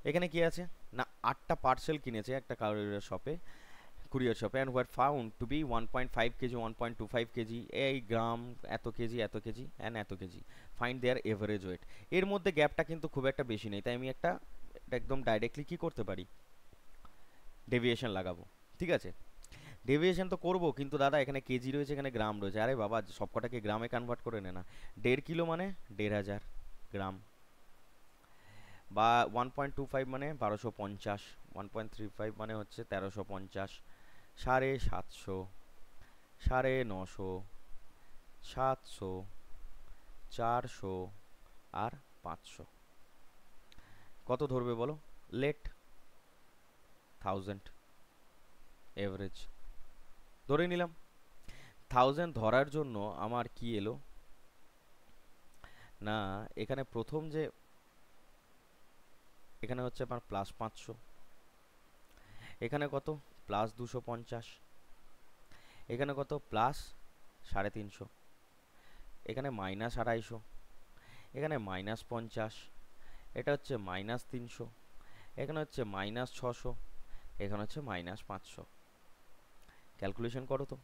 এখানে কি আছে না, 8টা পার্সেল কিনেছে একটা কুরিয়ার শপে and were found to be 1.5 KG 1.25 KG, এই গ্রাম, এত কেজি এত কেজি অ্যান্ড এত KG, find their average weight. এর মধ্যে গ্যাপটা কিন্তু খুব একটা বেশি নেই, তাই আমি এটা একদম ডাইরেক্টলি কি করতে পারি, ডেভিয়েশন লাগাবো, ঠিক আছে? ডেভিয়েশন তো করবো, কিন্তু দাদা এখানে কেজি রয়েছে এখানে গ্রাম রয়েছে, আরে বাবা সবকটাকে গ্রামে কনভার্ট করে নে না, 1.5 কিলো মানে 1500 গ্রাম, বা 1.25 মানে 1250, 1.35 মানে হচ্ছে 1350, 750, 950, 700, 400 আর 500, কত ধরবে বলো, লেট 1000 এভারেজ ধরে নিলাম। 1000 ধরার জন্য আমার কি এলো না, এখানে প্রথম যে এখানে হচ্ছে আমার প্লাস 500, এখানে কত প্লাস 250, এখানে কত প্লাস 350, এখানে মাইনাস 250, এখানে মাইনাস 50, এটা হচ্ছে মাইনাস 300, এখানে হচ্ছে মাইনাস 600, এখানে হচ্ছে মাইনাস 500, ক্যালকুলেশন করো তো,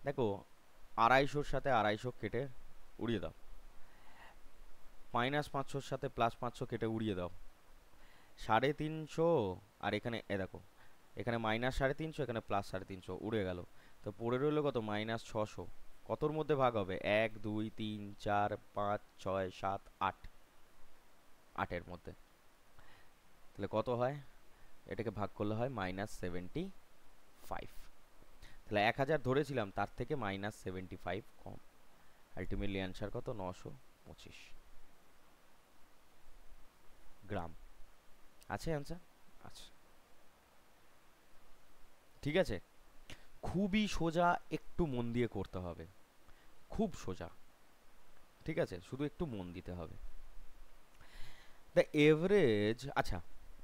দেখো 250-র সাথে 250 কেটে উড়িয়ে দাও, মাইনাস 500-র সাথে প্লাস 500 কেটে উড়িয়ে দাও, 350, আর এখানে এ দেখো এখানে মাইনাস 350, এখানে প্লাস 350 উড়ে গেল, তো পড়ে রইলো কত মাইনাস 600, কতর মধ্যে ভাগ হবে 1 2 3 4 5 6 7 8, 8-এর মধ্যে, তাহলে কত হয়, এটাকে ভাগ করলে হয় -75, তাহলে 1000 ধরেছিলাম তার থেকে -75 কম, আলটিমেটলি অ্যান্সার কত 925 গ্রাম, আছে অ্যান্সার, আচ্ছা ঠিক আছে, খুবই সোজা, একটু মন দিয়ে করতে হবে, খুব সোজা, ঠিক আছে, শুধু একটু মন দিতে হবে। দ্য এভারেজ, আচ্ছা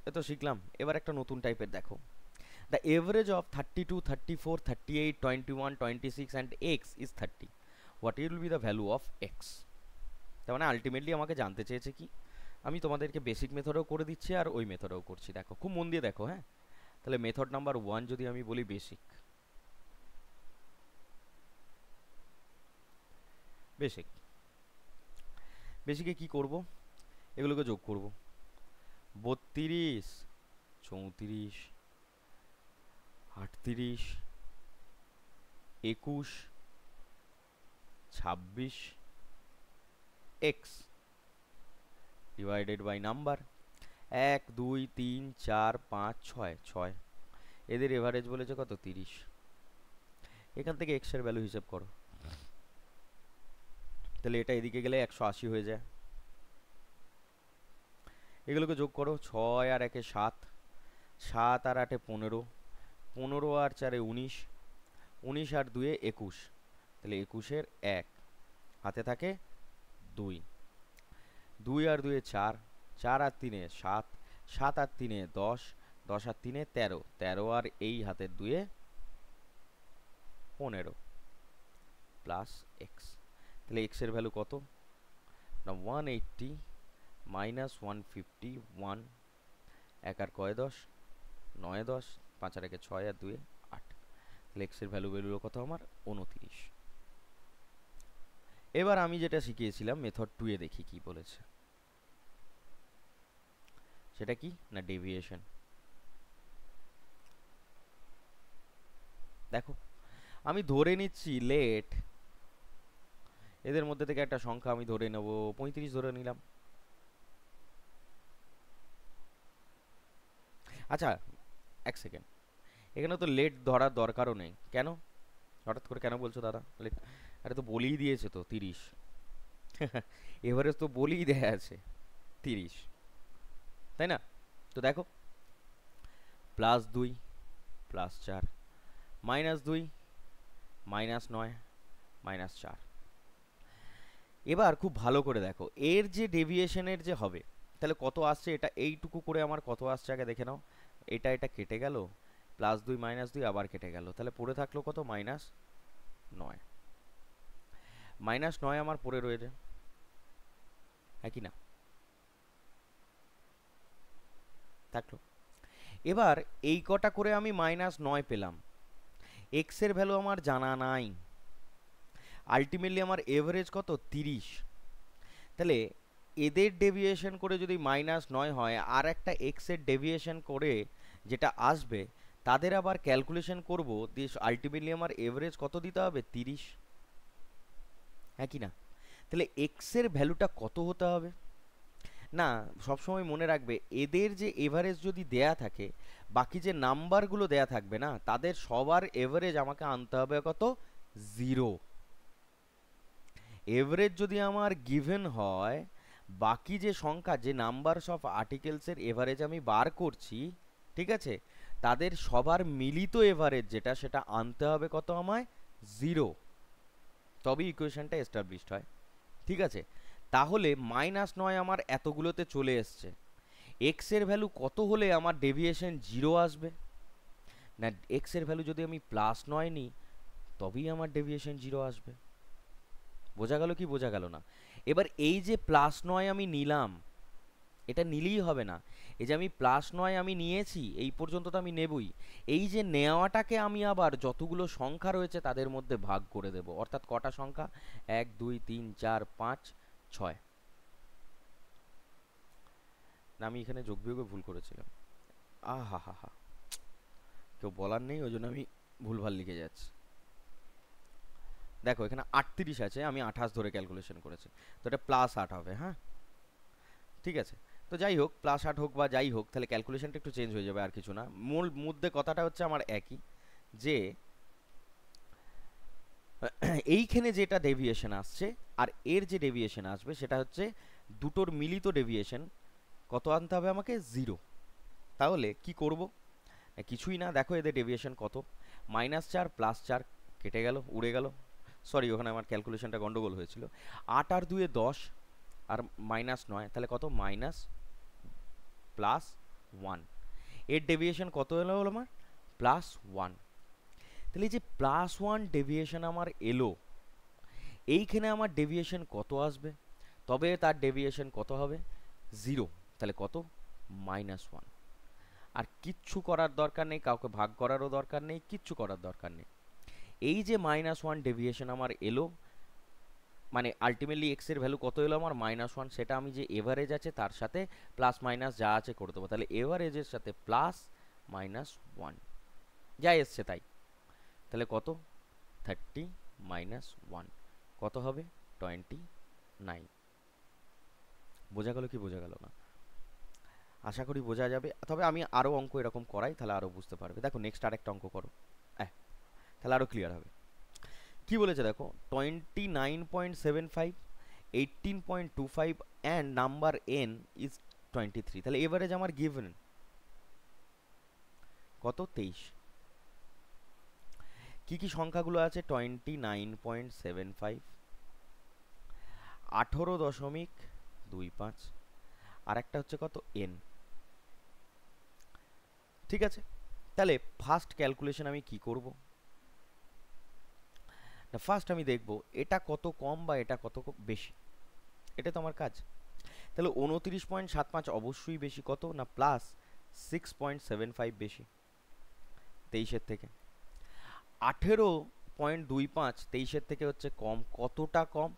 এ তো শিখলাম, এবার একটা নতুন টাইপের দেখো, the average of 32 34 38 21 26 and x is 30, what will be the value of x. তার মানে আলটিমেটলি আমাকে জানতে চেয়েছে কি, আমি তোমাদেরকে বেসিক মেথডেও করে দিচ্ছি আর ওই মেথডেও করছি, দেখো খুব মন দিয়ে দেখো, হ্যাঁ? তাহলে মেথড নাম্বার 1 যদি আমি বলি বেসিক, বেসিকে কি করব, এগুলোকে যোগ করব। 32, 34, 38, 21, 26 এক্স ডিভাইডেড বাই নাম্বার 1 2 3 4 5 6 6। এদের এভারেজ বলেছে কত? 30। এখান থেকে এক্স এর ভ্যালু হিসেব করো, তাহলে এটা এদিকে গেলে 180 হয়ে যায়। এগুলোকে যোগ করো, 6 আর 1 7, 7 আর 8 15, 15 আর 4 19, 19 আর 2 21, তাহলে 21 এর 1 হাতে থাকে 2, 2 আর 2 4, 4 আর 3 7, 7 আর 3 10, 10 আর 3 13, 13 আর এই হাতের 2 15 প্লাস এক্স। তাহলে এক্স এর ভ্যালু কত না 180 মাইনাস 151, 1 আর কয় 10, 9 10, 5 আর 1 6 আর 2 8। তাহলে এক্স এর ভ্যালু বেরোলো কত আমার? 29। এবার আমি যেটা শিখিয়েছিলাম মেথড 2 এ দেখি কি বলেছে। সেটা কি না ডেভিয়েশন। দেখো আমি ধরে নিচ্ছি লেট এদের মধ্যে থেকে একটা সংখ্যা আমি ধরে নেব 35 ধরে নিলাম। আচ্ছা এক সেকেন্ড, এখানে তো লেট ধরার দরকারও নেই, কেন হঠাৎ করে কেন বলছো দাদা লেট? আরে তো বলেই দিয়েছে তো 30। এভারেজ তো বলেই দেয়া আছে 30, তাই না? তো দেখো +2 +4 -2 -9 -4। এবার খুব ভালো করে দেখো এর যে ডেভিয়েশনের যে হবে তাহলে কত আসছে, এটা এইটুকু করে আমার কত আসছে আগে দেখে নাও। এটা এটা কেটে গেল, +2 -2 আবার কেটে গেল, তাহলে পড়ে থাকলো কত? -9। -9 আমার পড়ে রয়েছে, হ্যাঁ কি না? থাকলো। এবার এই কটা করে আমি -9 পেলাম, এক্স এর ভ্যালু আমার জানা নাই, আলটিমেটলি আমার এভারেজ কত? 30। তাহলে এদের ডেভিয়েশন করে যদি -9 হয় আর একটা এক্স এর ডেভিয়েশন করে যেটা আসবে তাদের আবার ক্যালকুলেশন করব দিয়ে আলটিমেটলি আমার এভারেজ কত দিতে হবে? 30, হ্যাঁ কি না? তাহলে এক্স এর ভ্যালুটা কত হতে হবে না? সবসময় মনে রাখবে এদের যে এভারেজ যদি দেয়া থাকে বাকি যে নাম্বারগুলো দেয়া থাকবে না তাদের সবার এভারেজ আমাকে আনতে হবে কত? 0। এভারেজ যদি আমার গিভেন হয় বাকি যে সংখ্যা যে নাম্বারস অফ আর্টিকেলসের এভারেজ আমি বার করছি, ঠিক আছে, তাদের সবার মিলিত এভারেজ যেটা সেটা আনতে হবে কত আমায়? 0, তবে ইকুয়েশনটা এস্টাবলিশড হয়। ঠিক আছে, তাহলে -9 আমার এতগুলোতে চলে এসছে, এক্স এর ভ্যালু কত হলে আমার ডেভিয়েশন 0 আসবে না? এক্স এর ভ্যালু যদি আমি +9 নিই তবেই আমার ডেভিয়েশন 0 আসবে। বোঝা গেল কি বোঝা গেল না? এবার এই যে +9 আমি নিলাম, এটা নিলেই হবে না, এই যে আমি +9 আমি নিয়েছি এই পর্যন্ত তো আমি নেবই, এই যে নেওয়াটাকে আমি আবার যতগুলো সংখ্যা রয়েছে তাদের মধ্যে ভাগ করে দেব, অর্থাৎ কটা সংখ্যা? 1 2 3 4 5 6 না, আমি এখানে যোগ বিয়োগে ভুল করেছিলাম। আহা হা হা, কেউ বলার নেই ওই জন্য আমি ভুলভাল লিখে যাচ্ছি। দেখো এখানে 38 আছে, আমি 28 ধরে ক্যালকুলেশন করেছি, তো এটা +8 হবে। হ্যাঁ ঠিক আছে, তো যাই হোক +8 হোক বা যাই হোক তাহলে ক্যালকুলেশনটা একটু চেঞ্জ হয়ে যাবে, আর কিছু না। মূল মুদ্দে কথাটা হচ্ছে আমার একই, যে এইখানে যেটা ডেভিয়েশন আসছে আর এর যে ডেভিয়েশন আসবে সেটা হচ্ছে দুটোর মিলিত ডেভিয়েশন কত আনতে হবে আমাকে? 0। তাহলে কি করব? কিছুই না, দেখো এদের ডেভিয়েশন কত? -4 +4 কেটে গেল, উড়ে গেল, সরি ওখানে আমার ক্যালকুলেশনটা গন্ডগোল হয়েছিল। 8 আর 2 10 আর -9, তাহলে কত? +1। এর ডেভিয়েশন কত এলো আমার? +1। তাহলে এই যে +1 ডেভিয়েশন আমার এলো, এইখানে আমার ডেভিয়েশন কত আসবে? তবে তার ডেভিয়েশন কত হবে? 0। তাহলে কত? -1। আর কিচ্ছু করার দরকার নেই, কাউকে ভাগ করারও দরকার নেই, কিচ্ছু করার দরকার নেই। এই যে -1 ডেভিয়েশন আমার এলো, মানে আলটিমেটলি এক্স এর ভ্যালু কত এলো আমার -1, সেটা আমি যে এভারেজ আছে তার সাথে প্লাস মাইনাস যা আছে করে দেবো। তাহলে এভারেজের সাথে প্লাস -1 যা এসছে তাই। তাহলে কত 30 -1 কত হবে 29। বোঝা গেল কি বোঝা গেল না? আশা করি বোঝা যাবে, তবে আমি আরও অঙ্ক এরকম করাই তাহলে আরও বুঝতে পারবে। দেখো নেক্সট আরেকটা অঙ্ক করো, তাহলে আরও ক্লিয়ার হবে। কি বলেছে দেখো, 29.75, 18.25 অ্যান্ড নাম্বার এন ইজ 23। তাহলে এভারেজ আমার গিভেন কত 23। কি কি সংখ্যাগুলো আছে, 29.75, 18.25, আর একটা হচ্ছে কত এন। ঠিক আছে, তাহলে ফার্স্ট ক্যালকুলেশন আমি কি করব না, ফার্স্ট আমি দেখব এটা কত কম বা এটা কত বেশি, এটা তো আমার কাজ। তাহলে 29.75 অবশ্যই বেশি, কত না প্লাস 6.75 বেশি 23-এর থেকে। 18.25 23-এর থেকে হচ্ছে কম, কতটা কম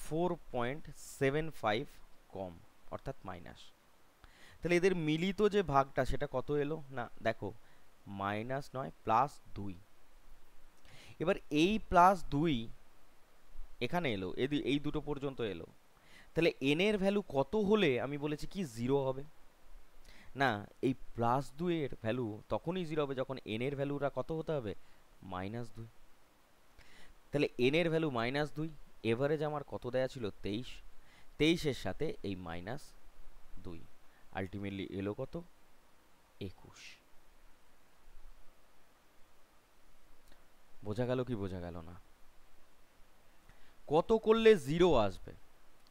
4.75 কম, অর্থাৎ মাইনাস। তাহলে এদের মিলিত যে ভাগটা সেটা কত এলো না দেখো, মাইনাস নয় +2। এবার এই +2 এখানে এলো, এই দুটো পর্যন্ত এলো। তাহলে এন এর ভ্যালু কত হলে আমি বলেছি কি 0 হবে না, এই +2 এর ভ্যালু তখনই 0 হবে যখন এন এর ভ্যালুটা কত হতে হবে -2। তাহলে এন এর ভ্যালু -2, এভারেজ আমার কত দেয়া ছিল 23, 23-এর সাথে এই -2, আলটিমেটলি এলো কত 21। বোঝা গেল কি বোঝা গেল না? কত করলে 0 আসবে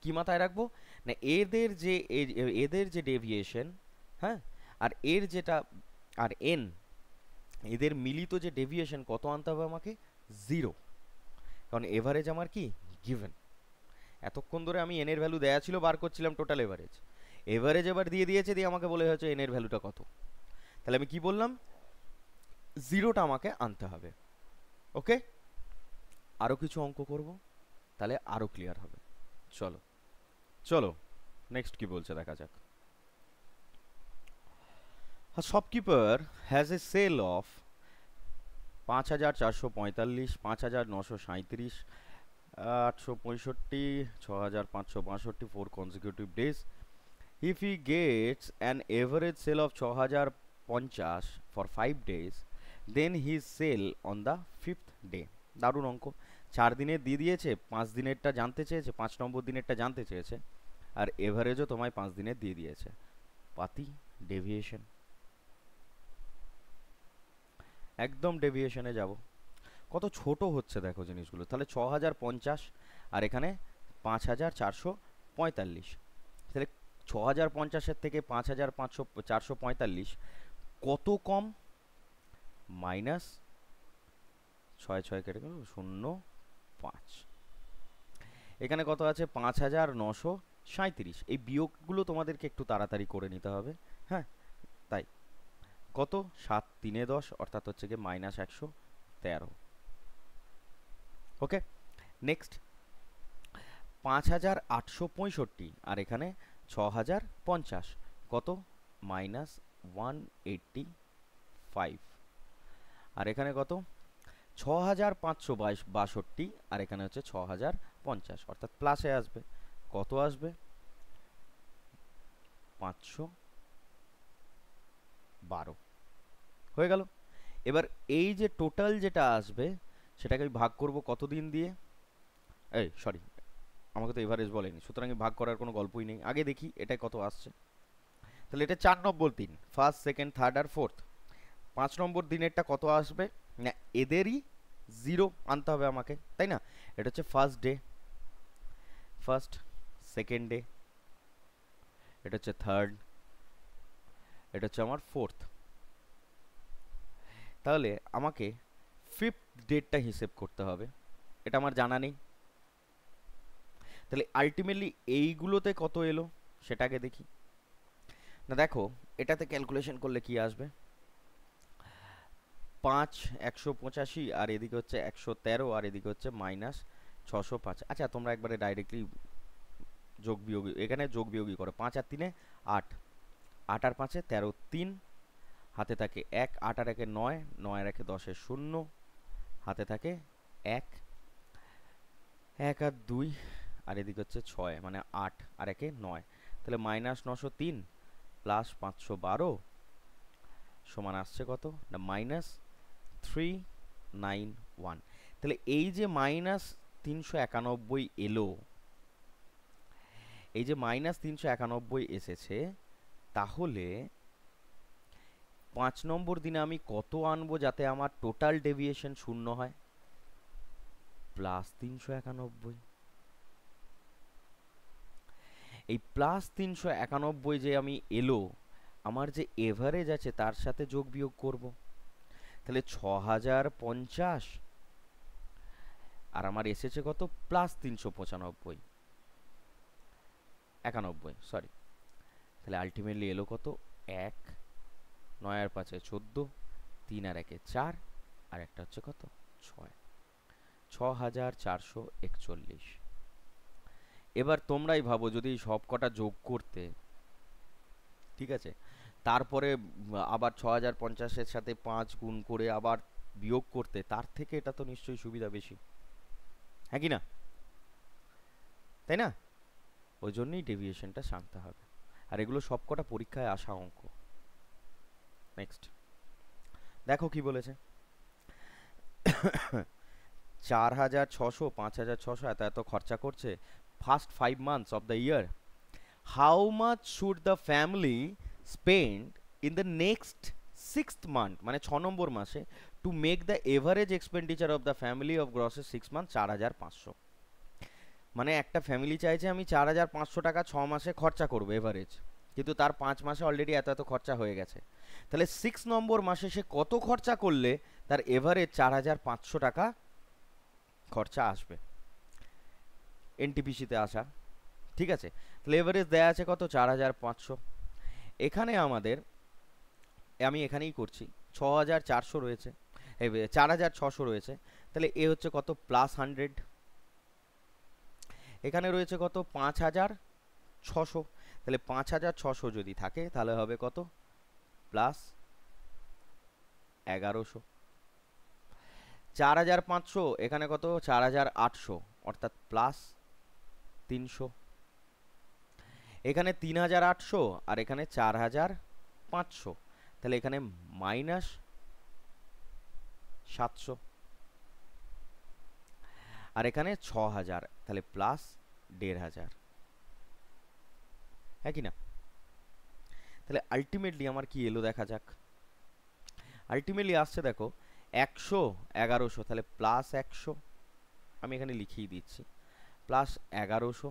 কি মাথায় রাখবো না, এদের যে ডেভিয়েশন, হ্যাঁ, আর এর যেটা আর এন, এদের মিলিত যে ডেভিয়েশন কত আনতে হবে আমাকে 0, কারণ এভারেজ আমার কি গিভেন। এতক্ষণ ধরে আমি এন এর ভ্যালু দেয়া ছিল বার করছিলাম টোটাল এভারেজ, এভারেজ এবার দিয়ে দিয়েছে, দিয়ে আমাকে বলে হচ্ছে এন এর ভ্যালুটা কত। তাহলে আমি কি বললাম, 0টা আমাকে আনতে হবে। ওকে, আরও কিছু অঙ্ক করব, তাহলে আরও ক্লিয়ার হবে। চলো চলো নেক্সট কি বলছে দেখা যাক। A shopkeeper has a sale of 5,445, 5,937, 865, 6,562 4 consecutive days. If he gets an average sale of 6,050 for 5 days, then his sale on the 5th day. দারুণ অঙ্ক, 4 দিনের দিয়ে দিয়েছে, 5 দিনেরটা জানতে চেয়েছে, 5 নম্বর দিনেরটা জানতে চেয়েছে, আর এভারেজও তোমায় 5 দিনের দিয়ে দিয়েছে। পাতি ডেভিয়েশন, একদম ডেভিয়েশনে যাব। কত ছোট হচ্ছে দেখো জিনিসগুলো। তাহলে 6,050 আর এখানে 5,445, তাহলে 6,050-এর থেকে 5,445 কত কম, মাইনাস 6 কেটে গেল 0.5। এখানে কত আছে 5,937, এই বিয়োগগুলো তোমাদেরকে একটু তাড়াতাড়ি করে নিতে হবে, হ্যাঁ, তাই কত 7 3 10 অর্থাৎ হচ্ছে কি -113। ওকে, নেক্সট 5,865 আর এখানে 6,050 কত -185, আর এখানে কত 6,562 আর এখানে হচ্ছে 6,050, অর্থাৎ প্লাসে আসবে, কত আসবে 512। হয়ে গেল। এবার এই যে টোটাল যেটা আসবে সেটাকে আমি ভাগ করব কত দিন দিয়ে, এই সরি আমাকে তো এভারেজ বলেনি, সুতরাং ভাগ করার কোনো গল্পই নেই। আগে দেখি এটা কত আসছে। তাহলে এটা 4 নম্বর দিন, ফার্স্ট সেকেন্ড থার্ড আর ফোর্থ। 5 নম্বর দিনেরটা কত আসবে না, এদেরই 0 আনতে হবে আমাকে, তাই না? এটা হচ্ছে first day, first second day, এটা হচ্ছে থার্ড, এটা হচ্ছে আমার ফোর্থ। তাহলে আমাকে ফিফথ ডেটটা হিসেব করতে হবে, এটা আমার জানা নেই। তাহলে আলটিমেটলি এইগুলোতে কত এলো সেটাকে দেখি না। দেখো এটাতে ক্যালকুলেশন করলে কি আসবে, 5 185, আর এদিকে হচ্ছে 113, আর এদিকে হচ্ছে -605। আচ্ছা তোমরা একবারে ডাইরেক্টলি যোগ বিয়োগ, এখানে যোগ বিয়োগই করো। 5 আর 3 8, 8 আর 5 13, 3 হাতে থাকে 1, 8 আর 1 9, 9 আর 1 10 0, হাতে থাকে 1, 1 আর 2, আর এদিকে হচ্ছে 6, মানে 8 আর 1 9, তাহলে -903 প্লাস 512 সমান আসছে কত না -391। তাহলে এই যে -391 এলো, এই যে -391 এসেছে, তাহলে 5 নম্বর দিনে আমি কত আনবো যাতে আমার টোটাল ডেভিয়েশন শূন্য হয়? +391। এই +391 যে আমি এলো, আমার যে এভারেজ আছে তার সাথে যোগ বিয়োগ করব, তাহলে 6050, আর আমার এসেছে কত +395 91, সরি। তাহলে আলটিমেটলি এলো কত 1, 9 আর 5 14, 3 আর 1 4, আর একটা হচ্ছে কত 6, 6441। এবার তোমরাই ভাবো যদি সব কটা যোগ করতে, ঠিক আছে, তারপরে আবার 6050-এর সাথে 5 গুণ করে আবার বিয়োগ করতে, তার থেকে এটা তো নিশ্চয়ই সুবিধা বেশি, হ্যাঁ কি না? তাই না? ওই জন্যই ডেভিয়েশনটা জানতে হবে, আর এগুলো সব কটা পরীক্ষায় আসা অঙ্ক। নেক্সট দেখো কি বলেছে। 4600 5600 এত এত খরচা করছে first 5 months of the year. How much should the family spend in the next 6th month, মানে 6 নম্বর মাসে, to make the average expenditure of the family of গ্রসের 6 months 4500। মানে একটা ফ্যামিলি চাইছে আমি 4500 টাকা 6 মাসে খরচা করবো এভারেজ, কিন্তু তার 5 মাসে অলরেডি এত এত খরচা হয়ে গেছে। তাহলে 6 নম্বর মাসে সে কত খরচা করলে তার এভারেজ 4500 টাকা খরচা আসবে? এনটিপিসিতে আসা, ঠিক আছে। তাহলে এভারেজ দেয়া আছে কত 4500। এখানে আমাদের, আমি এখানেই করছি, 6400 রয়েছে, 4600 রয়েছে, তাহলে এ হচ্ছে কত +100। এখানে রয়েছে কত 5600, তাহলে 5600 যদি থাকে তাহলে হবে কত +1100। 4500 এখানে কত 4800, অর্থাৎ +300। এখানে 3800 আর এখানে 4500, তাহলে এখানে -700, আর এখানে 6000, তাহলে +1500, হ্যাঁ কি না? তাহলে আলটিমেটলি আমার কি এলো দেখা যাক। আলটিমেটলি আসছে দেখো 100 1100, তাহলে +100, আমি এখানে লিখিয়ে দিচ্ছি, +1100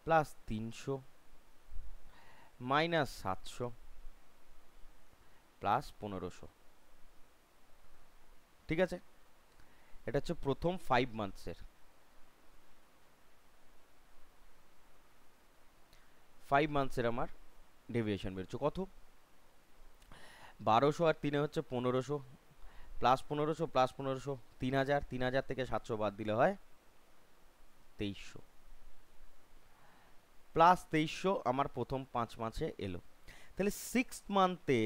+300 -700 +1500, ঠিক আছে। এটা হচ্ছে প্রথম 5 মান্থসের। 5 মান্থসের আমার ডেভিয়েশন বেরোচ্ছে কত 1200, আর 3 হচ্ছে 1500, +1500 +1500 3000, 3000 থেকে 700 বাদ দিলে হয় 2300, +2300 আমার প্রথম 5 মাসে এলো। তাহলে 6th মান্থে,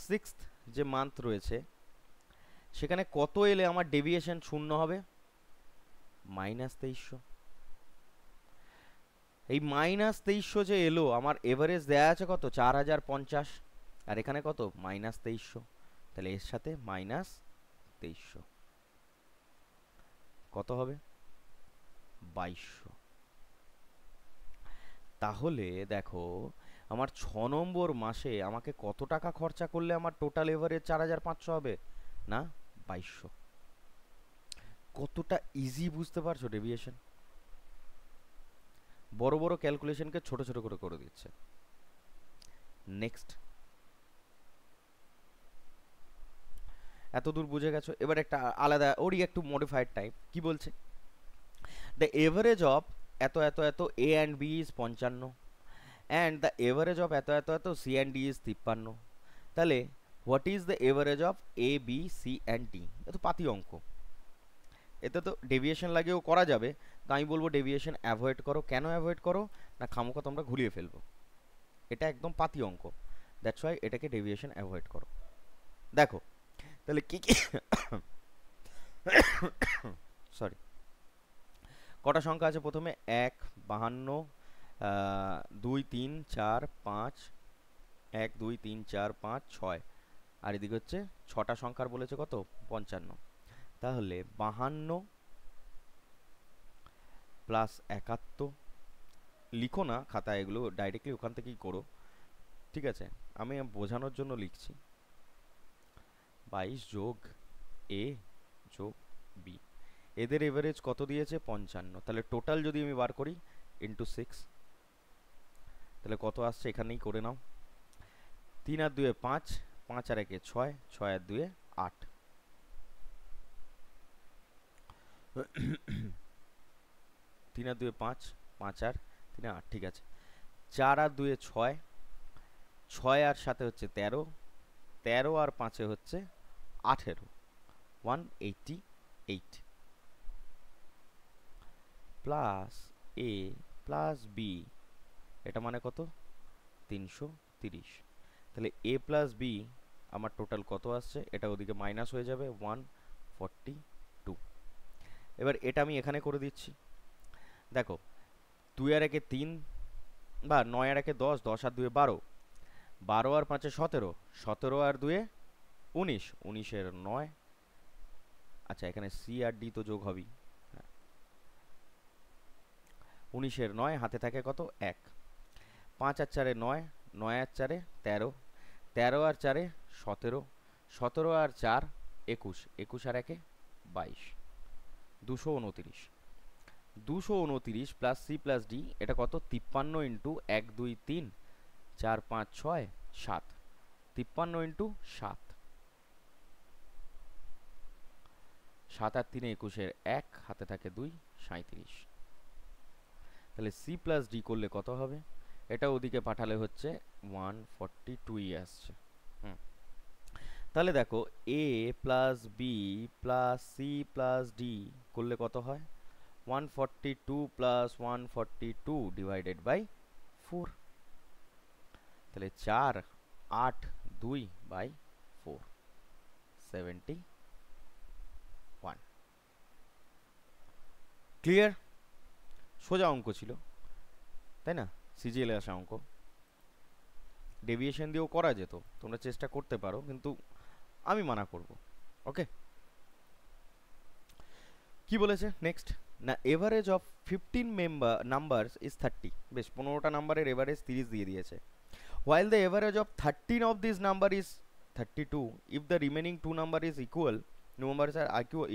6th যে মান্থ রয়েছে সেখানে কত এলে আমার ডেভিয়েশন শূন্য হবে? -2300। এই -2300 যে এলো, আমার এভারেজ দেয়া আছে কত 4050, আর এখানে কত -2300, তাহলে এর সাথে -2300 কত হবে 2200। তাহলে দেখো আমার 6 নম্বর মাসে আমাকে কত টাকা খরচা করলে আমার টোটাল এভারেজ 4500 হবে না 2200। কতটা ইজি বুঝতে পারছো ডেভিয়েশন? বড় বড় ক্যালকুলেশনকে ছোট ছোট করে করে দিচ্ছে। নেক্সট, এত দূর বুঝে গেছো, এবার একটা আলাদা ওরই একটু মডিফাইড টাইপ কি বলছে। দ্য এভারেজ অফ এত এত এত A and B is 55, and the average of এত এত এত সি অ্যান্ড ডি ইজ 53, তাহলে what is the average of A B C and D? এ তো পাতি অঙ্ক, এতে তো ডেভিয়েশন লাগেও করা যাবে, তো আমি বলবো ডেভিয়েশন অ্যাভয়েড করো। কেন অ্যাভয়েড করো? না খামোখা তোমরা ঘুরিয়ে ফেলবো, এটা একদম পাতি অঙ্ক, দ্যাটস ওয়াই এটাকে ডেভিয়েশন অ্যাভয়েড করো। দেখো তাহলে কি কি সরি, কটা সংখ্যা আছে প্রথমে? 1, 52, 2, 3, 4, 5, 1, 2, 3, 4, 5, 6, আর এদিকে হচ্ছে ছটা সংখ্যার বলেছে কত? 55। তাহলে 52 প্লাস 71, লিখো না খাতা, এগুলো ডাইরেক্টলি ওখান থেকেই করো, ঠিক আছে? আমি বোঝানোর জন্য লিখছি। 22 যোগ এ যোগ বি, এদের এভারেজ কত দিয়েছে? 55। তাহলে টোটাল যদি আমি বার করি ইন্টু 6, তাহলে কত আসছে এখানেই করে নাও। 3 আর 2 5, 5 আর 1 6, 6 আর 2 8, 3 আর 2 5, 5 আর 3 8, ঠিক আছে। 4 আর 2 6, 6 আর 7 হচ্ছে 13, 13 আর 5 হচ্ছে 18, 188 প্লাস এ প্লাস বি, এটা মানে কত? 330। তাহলে এ প্লাস বি আমার টোটাল কত আসছে? এটা ওদিকে মাইনাস হয়ে যাবে 142। এবার এটা আমি এখানে করে দিচ্ছি। দেখো 2 আর 1 3, বা 9 আর 1 10, 10 আর 2 12, 12 আর 5 17, 17 আর 2 19, 19 এর 9, আচ্ছা এখানে সি আর ডি তো যোগ হবেই, 19 এর 9, হাতে থাকে কত? 1, 5 আর 4 9, 9 আর 4 13, 13 আর 4 17, 17 আর 4 21, 21 আর 1 22, 229। 229 প্লাস সি প্লাস ডি, এটা কত? 53 ইন্টু 1 2 3 4 5 6 7, 53 ইন্টু 7, 7 আর 3 21 1, হাতে থাকে 2, 37। তাহলে সি প্লাস ডি করলে কত হবে? এটা ওদিকে পাঠালে হচ্ছে 142 আসছে। তাহলে দেখো A plus B plus C plus D করলে কত হয়? 142 প্লাস 142 ডিভাইডেড বাই 4, তাহলে 4 8 2 বাই 4, 71। ক্লিয়ার? সোজা অঙ্ক ছিল, তাই না? সিজিএলে আসা অঙ্ক, ডেভিয়েশন দিয়েও করা যেত, তোমরা চেষ্টা করতে পারো, কিন্তু আমি মানা করব। ওকে, কি বলেছে নেক্সট? না এভারেজ অফ 15 নাম্বারস ইজ 30, বেশ 15টা নাম্বারের এভারেজ 30 দিয়ে দিয়েছে। While the average of 13 of this number is 32, if the remaining two numbers are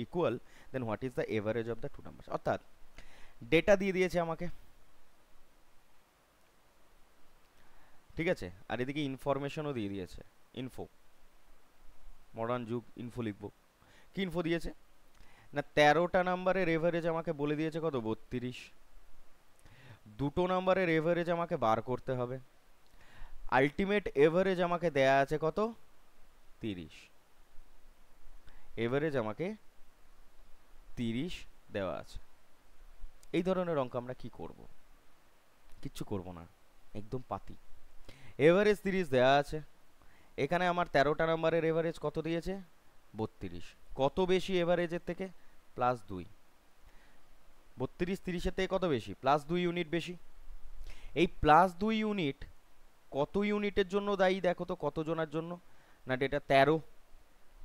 equal, then what is the average of the two numbers? অর্থাৎ ডেটা দিয়ে দিয়েছে আমাকে, ঠিক আছে, আর এদিকে ইনফরমেশনও দিয়ে দিয়েছে, ইনফো, মডার্ন যুগ, ইনফো লিখবো। কি ইনফো দিয়েছে? না 13টা নাম্বারের এভারেজ আমাকে বলে দিয়েছে কত? 32। দুটো নাম্বারের এভারেজ আমাকে বার করতে হবে, আলটিমেট এভারেজ আমাকে দেয়া আছে কত? 30। এভারেজ আমাকে 30 দেওয়া আছে। এই ধরনের অঙ্ক আমরা কি করব? কিচ্ছু করব না, একদম পাতি। এভারেজ 30 দেওয়া আছে, এখানে আমার 13টা নাম্বারের এভারেজ কত দিয়েছে? 32। কত বেশি এভারেজের থেকে? প্লাস 2। 32 30-এর থেকে কত বেশি? প্লাস 2 ইউনিট বেশি। এই প্লাস 2 ইউনিট কত ইউনিটের জন্য দায়ী দেখো তো, কত জনের জন্য? না এটা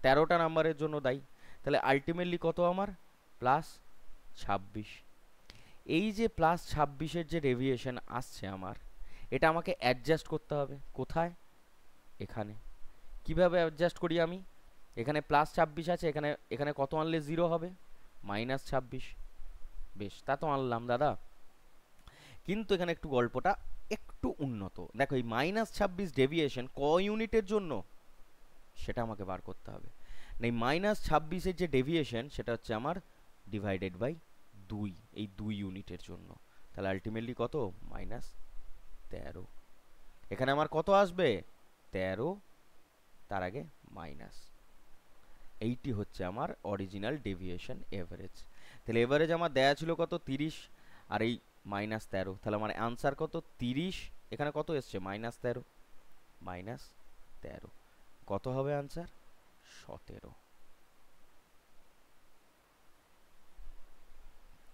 13টা নাম্বারের জন্য দায়ী। তাহলে আলটিমেটলি কত আমার? প্লাস 26। এই যে প্লাস 26-এর যে ডেভিয়েশন আসছে আমার, এটা আমাকে অ্যাডজাস্ট করতে হবে কোথায়? এখানে। কিভাবে অ্যাডজাস্ট করি আমি? এখানে প্লাস 26 আছে, এখানে এখানে কত আনলে 0 হবে? মাইনাস 26। বেশ, তা তো আনলাম দাদা, কিন্তু এখানে একটু গল্পটা একটু উন্নত। দেখো এই মাইনাস 26 ডেভিয়েশন ক ইউনিটের জন্য সেটা আমাকে বার করতে হবে। এই মাইনাস 26-এর যে ডেভিয়েশন সেটা হচ্ছে আমার ডিভাইডেড বাই 2, এই 2 ইউনিটের জন্য। তাহলে আলটিমেটলি কত? মাইনাস 13। এখানে আমার কত আসবে? 13 তার আগে মাইনাস। এইটি হচ্ছে আমার অরিজিনাল ডেভিয়েশন এভারেজ। তাহলে এভারেজ আমার দেয়া ছিল কত 30, আর এই -13, তাহলে আমার অ্যান্সার কত 30, এখানে কত এসছে -13, -13 কত হবে অ্যান্সার 17।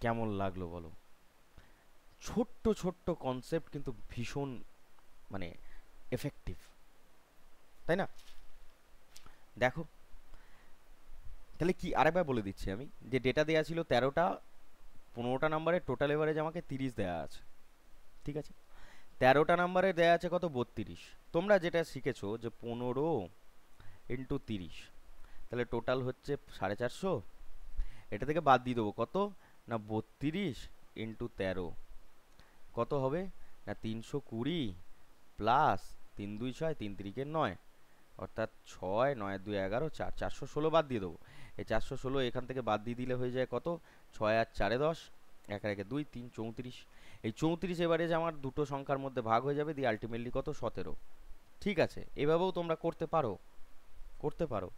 কেমন লাগলো বলো? ছোট্ট ছোট্ট কনসেপ্ট কিন্তু ভীষণ মানে এফেক্টিভ, তাই না? দেখো তাহলে কি আরেকবার বলে দিচ্ছি আমি, যে ডেটা দেওয়া ছিল 13টা, 15টা নাম্বারের টোটাল এভারেজ আমাকে 30 দেওয়া আছে, ঠিক আছে? 13টা নাম্বারে দেওয়া আছে কত 32। তোমরা যেটা শিখেছো যে 15 ইন্টু 30, তাহলে টোটাল হচ্ছে 450। এটা থেকে বাদ দিয়ে দেবো কত না 32 ইন্টু 13 কত হবে না 320 প্লাস 3 2 6 3 3 9, অর্থাৎ 6 9 2 11 4 416 বাদ দিয়ে দেবো। এই 416 এখান থেকে বাদ দিয়ে দিলে হয়ে যায় কত 6 আর 4 10, 1 আর 1 2 3 34। এই 34 এবারে যে আমার দুটো সংখ্যার মধ্যে ভাগ হয়ে যাবে, দিয়ে আলটিমেটলি কত 17। ঠিক আছে, এভাবেও তোমরা করতে পারো, করতে পারো,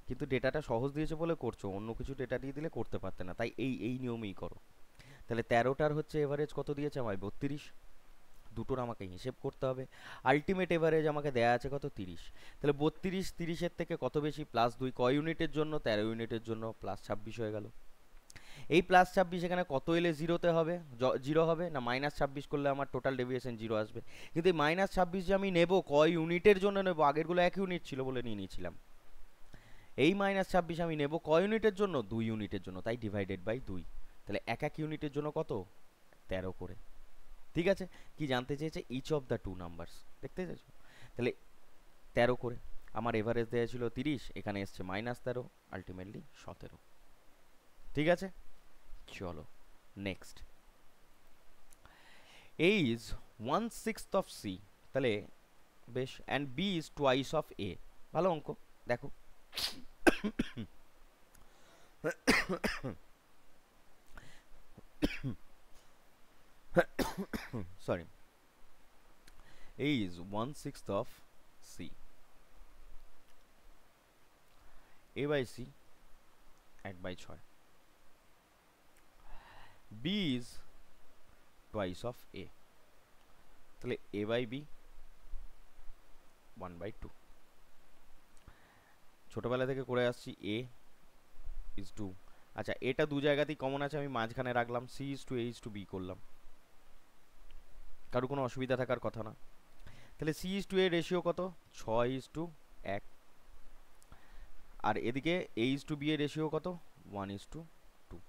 কিন্তু ডেটাটা সহজ দিয়েছে বলে করছো, অন্য কিছু ডেটা দিয়ে দিলে করতে পারতে না, তাই এই নিয়মেই করো। তাহলে 13টার হচ্ছে এভারেজ কত দিয়েছে আমায় 32, দুটোর আমাকে হিসেব করতে হবে। আলটিমেট এভারেজ আমাকে দেয়া আছে কত 30, তাহলে 32 30-এর থেকে কত বেশি +2, কয় ইউনিটের জন্য 13 ইউনিটের জন্য +26 হয়ে গেল। এই +26 এখানে কত এলে জিরোতে হবে, জিরো হবে না -26 করলে আমার টোটাল ডেভিয়েশন জিরো আসবে। কিন্তু এই -26 যে আমি নেব কয় ইউনিটের জন্য নেব, আগেরগুলো 1 ইউনিট ছিল বলে নিয়ে নিয়েছিলাম, এই -26 আমি নেব কয় ইউনিটের জন্য 2 ইউনিটের জন্য, তাই ডিভাইডেড বাই 2। তাহলে এক এক ইউনিটের জন্য কত 13 করে। ঠিক আছে, কি জানতে চেয়েছে each of the two numbers, দেখতে চাইছো? তাহলে 13 করে আমার এভারেজ দেওয়া ছিল 30, এখানে এসছে -13, আলটিমেটলি 17। ঠিক আছে, চলো next. A is 1/6 of C, তাহলে বেশ, and B is twice of A, ভালো অঙ্ক। দেখো sorry, A is 1/6 of C, A by C 1/6, B is twice of A, তাহলে A by B 1/2। ছোটবেলা থেকে করে আসছি A is 2, আচ্ছা এটা দু জায়গাতেই কমন আছে, আমি মাঝখানে রাখলাম, C is to A is to B করলাম, কারো কোনো অসুবিধা থাকার কথা না। তাহলে C is to A ratio কত 6 is to 1, আর এদিকে A is to B এর রেশিও কত 1 is to 2।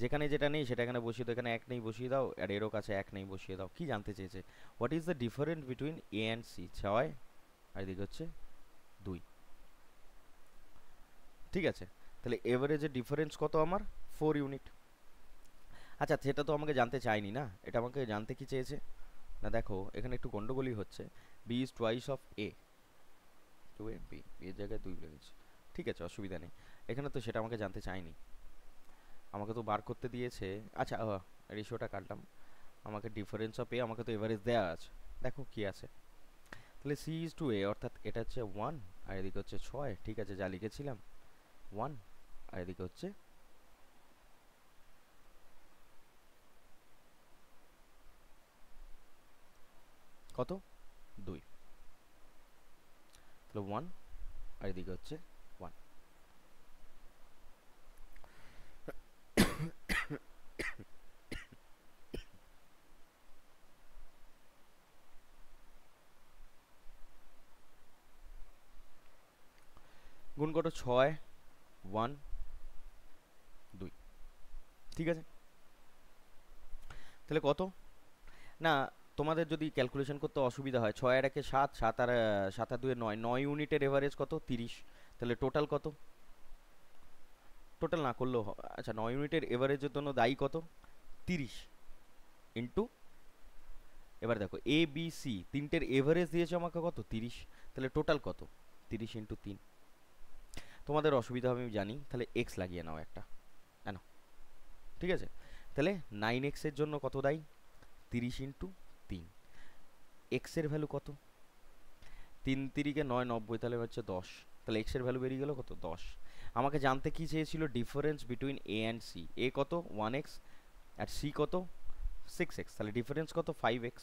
যেখানে যেটা নেই সেটা এখানে বসিয়ে দাও, এখানে 1 নেই বসিয়ে দাও, আর এরও কাছে 1 নেই বসিয়ে দাও। কি জানতে চেয়েছে, what is the difference between A and C, 6 আর এদিকে হচ্ছে 2। ঠিক আছে, তাহলে এভারেজের ডিফারেন্স কত আমার 4 ইউনিট। আচ্ছা সেটা তো আমাকে জানতে চাইনি না, এটা আমাকে জানতে কি চেয়েছে না, দেখো এখানে একটু গন্ডগোলই হচ্ছে, B is twice of A, 2A B, এর জায়গায় 2 লেগেছে, ঠিক আছে অসুবিধা নেই, এখানে তো সেটা আমাকে জানতে চাইনি, আমাকে তো বার করতে দিয়েছে। আচ্ছা রেশিওটা কাটলাম, আমাকে ডিফারেন্স অফ এ, আমাকে তো এভারেজ দেওয়া আছে, দেখো কি আছে। তাহলে C is to A, অর্থাৎ এটা হচ্ছে 1 আর এদিকে হচ্ছে 6, ঠিক আছে যা লিখেছিলাম 1 আর এদিকে হচ্ছে কত 2, তাহলে 1 আর এদিকে হচ্ছে 1। গুণ করো 6 1 2, ঠিক আছে। তাহলে কত না, তোমাদের যদি ক্যালকুলেশন করতে অসুবিধা হয়, 6 আর 1 7, 7 আর 7 আর 2 9, 9 ইউনিটের এভারেজ কত 30, তাহলে টোটাল কত, টোটাল না করলেও আচ্ছা 9 ইউনিটের এভারেজের জন্য দায়ী কত 30 ইন্টু, এবার দেখো এ বি সি তিনটের এভারেজ দিয়েছে আমাকে কত 30, তাহলে টোটাল কত 30 ইন্টু 3। তোমাদের অসুবিধা হবে আমি জানি, তাহলে এক্স লাগিয়ে নাও একটা, নাও ঠিক আছে। তাহলে 9x এর জন্য কত দায়ী 30 ইন্টু 3, এক্স এর ভ্যালু কত তিন তিরিকে নয়, 90, তাহলে হচ্ছে 10। তাহলে এক্স এর ভ্যালু বেরিয়ে গেল কত? 10। আমাকে জানতে কি চেয়েছিল? Difference between A and C. A কত? 1x, আর সি কত? 6x। তাহলে ডিফারেন্স কত? 5x।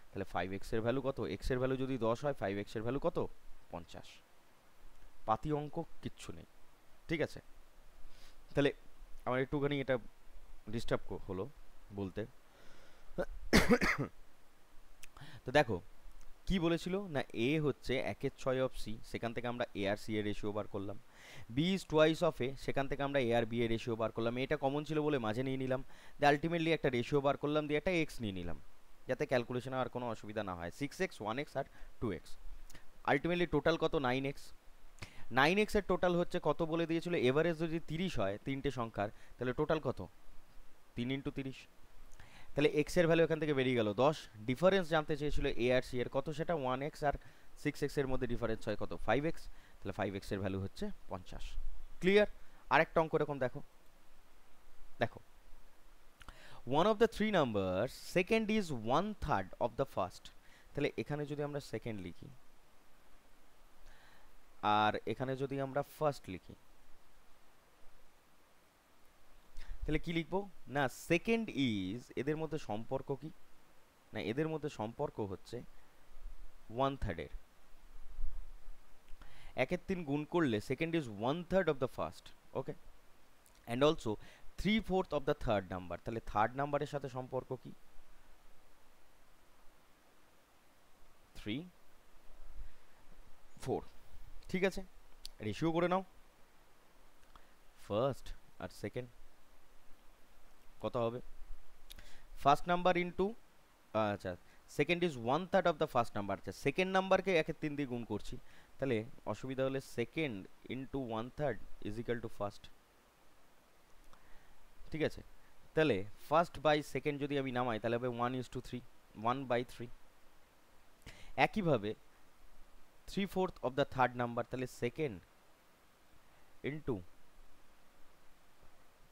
তাহলে 5x এর ভ্যালু কত? x এর ভ্যালু যদি 10 হয়, 5x এর ভ্যালু কত? 50। পাতি অঙ্ক, কিচ্ছু নেই। ঠিক আছে, তাহলে আমার একটুখানি এটা ডিস্টার্ব হলো বলতে। তো দেখো কি বলেছিল না, এ হচ্ছে 1/6 অফ সি, সেখান থেকে আমরা এ আর সি এর রেশিও বার করলাম। বি ইজ টোয়াইস অফ এ, সেখান থেকে আমরা এ আর বি এর রেশিও বার করলাম। এটা কমন ছিল বলে মাঝে নিয়ে নিলাম, দিয়ে আলটিমেটলি একটা রেশিও বার করলাম, দিয়ে একটা এক্স নিয়ে নিলাম, যাতে ক্যালকুলেশনে আর কোনো অসুবিধা না হয়। 6x, 1x আর 2x। আলটিমেটলি টোটাল কত? 9x। 9x এর টোটাল হচ্ছে কত বলে দিয়েছিল? এভারেজ যদি 30 হয় তিনটে সংখ্যার, তাহলে টোটাল কত? 3 × 30। তাহলে এক্স এর ভ্যালু এখান থেকে বেরিয়ে গেল 10। ডিফারেন্স জানতে চেয়েছিল এ আর সি এর, কত সেটা? 1x আর 6x এর মধ্যে ডিফারেন্স হয় কত? 5x। তাহলে 5x এর ভ্যালু হচ্ছে 50। ক্লিয়ার? আরেকটা অঙ্ক এরকম দেখো, দেখো one of the three number second is 1/3 of the first. তাহলে এখানে যদি আমরা সেকেন্ড লিখি, আর এখানে যদি আমরা ফার্স্ট লিখি, তাহলে কি লিখবো? না সেকেন্ড ইজ, এদের মধ্যে সম্পর্ক কি? না এদের মধ্যে সম্পর্ক হচ্ছে 1/3 এর। 1/3 গুণ করলে second is 1/3 of the first. Okay, and also 3/4 of the third number. তাহলে থার্ড নাম্বারের সাথে সম্পর্ক কি? 3/4। ঠিক আছে, রেশিও করে নাও। ফার্স্ট আর সেকেন্ড কত হবে? ফার্স্ট নাম্বার ইন্টু, আচ্ছা second is 1/3 of the first number. আচ্ছা সেকেন্ড নাম্বারকে 1/3 দিয়ে গুণ করছি, তাহলে অসুবিধা হলে second into 1/3 is equal two first. ঠিক আছে, তাহলে ফার্স্ট বাই সেকেন্ড যদি আমি নামাই, তাহলে হবে 1:3, 1/3। একইভাবে 3/4 অফ দ্য থার্ড নাম্বার, তাহলে second into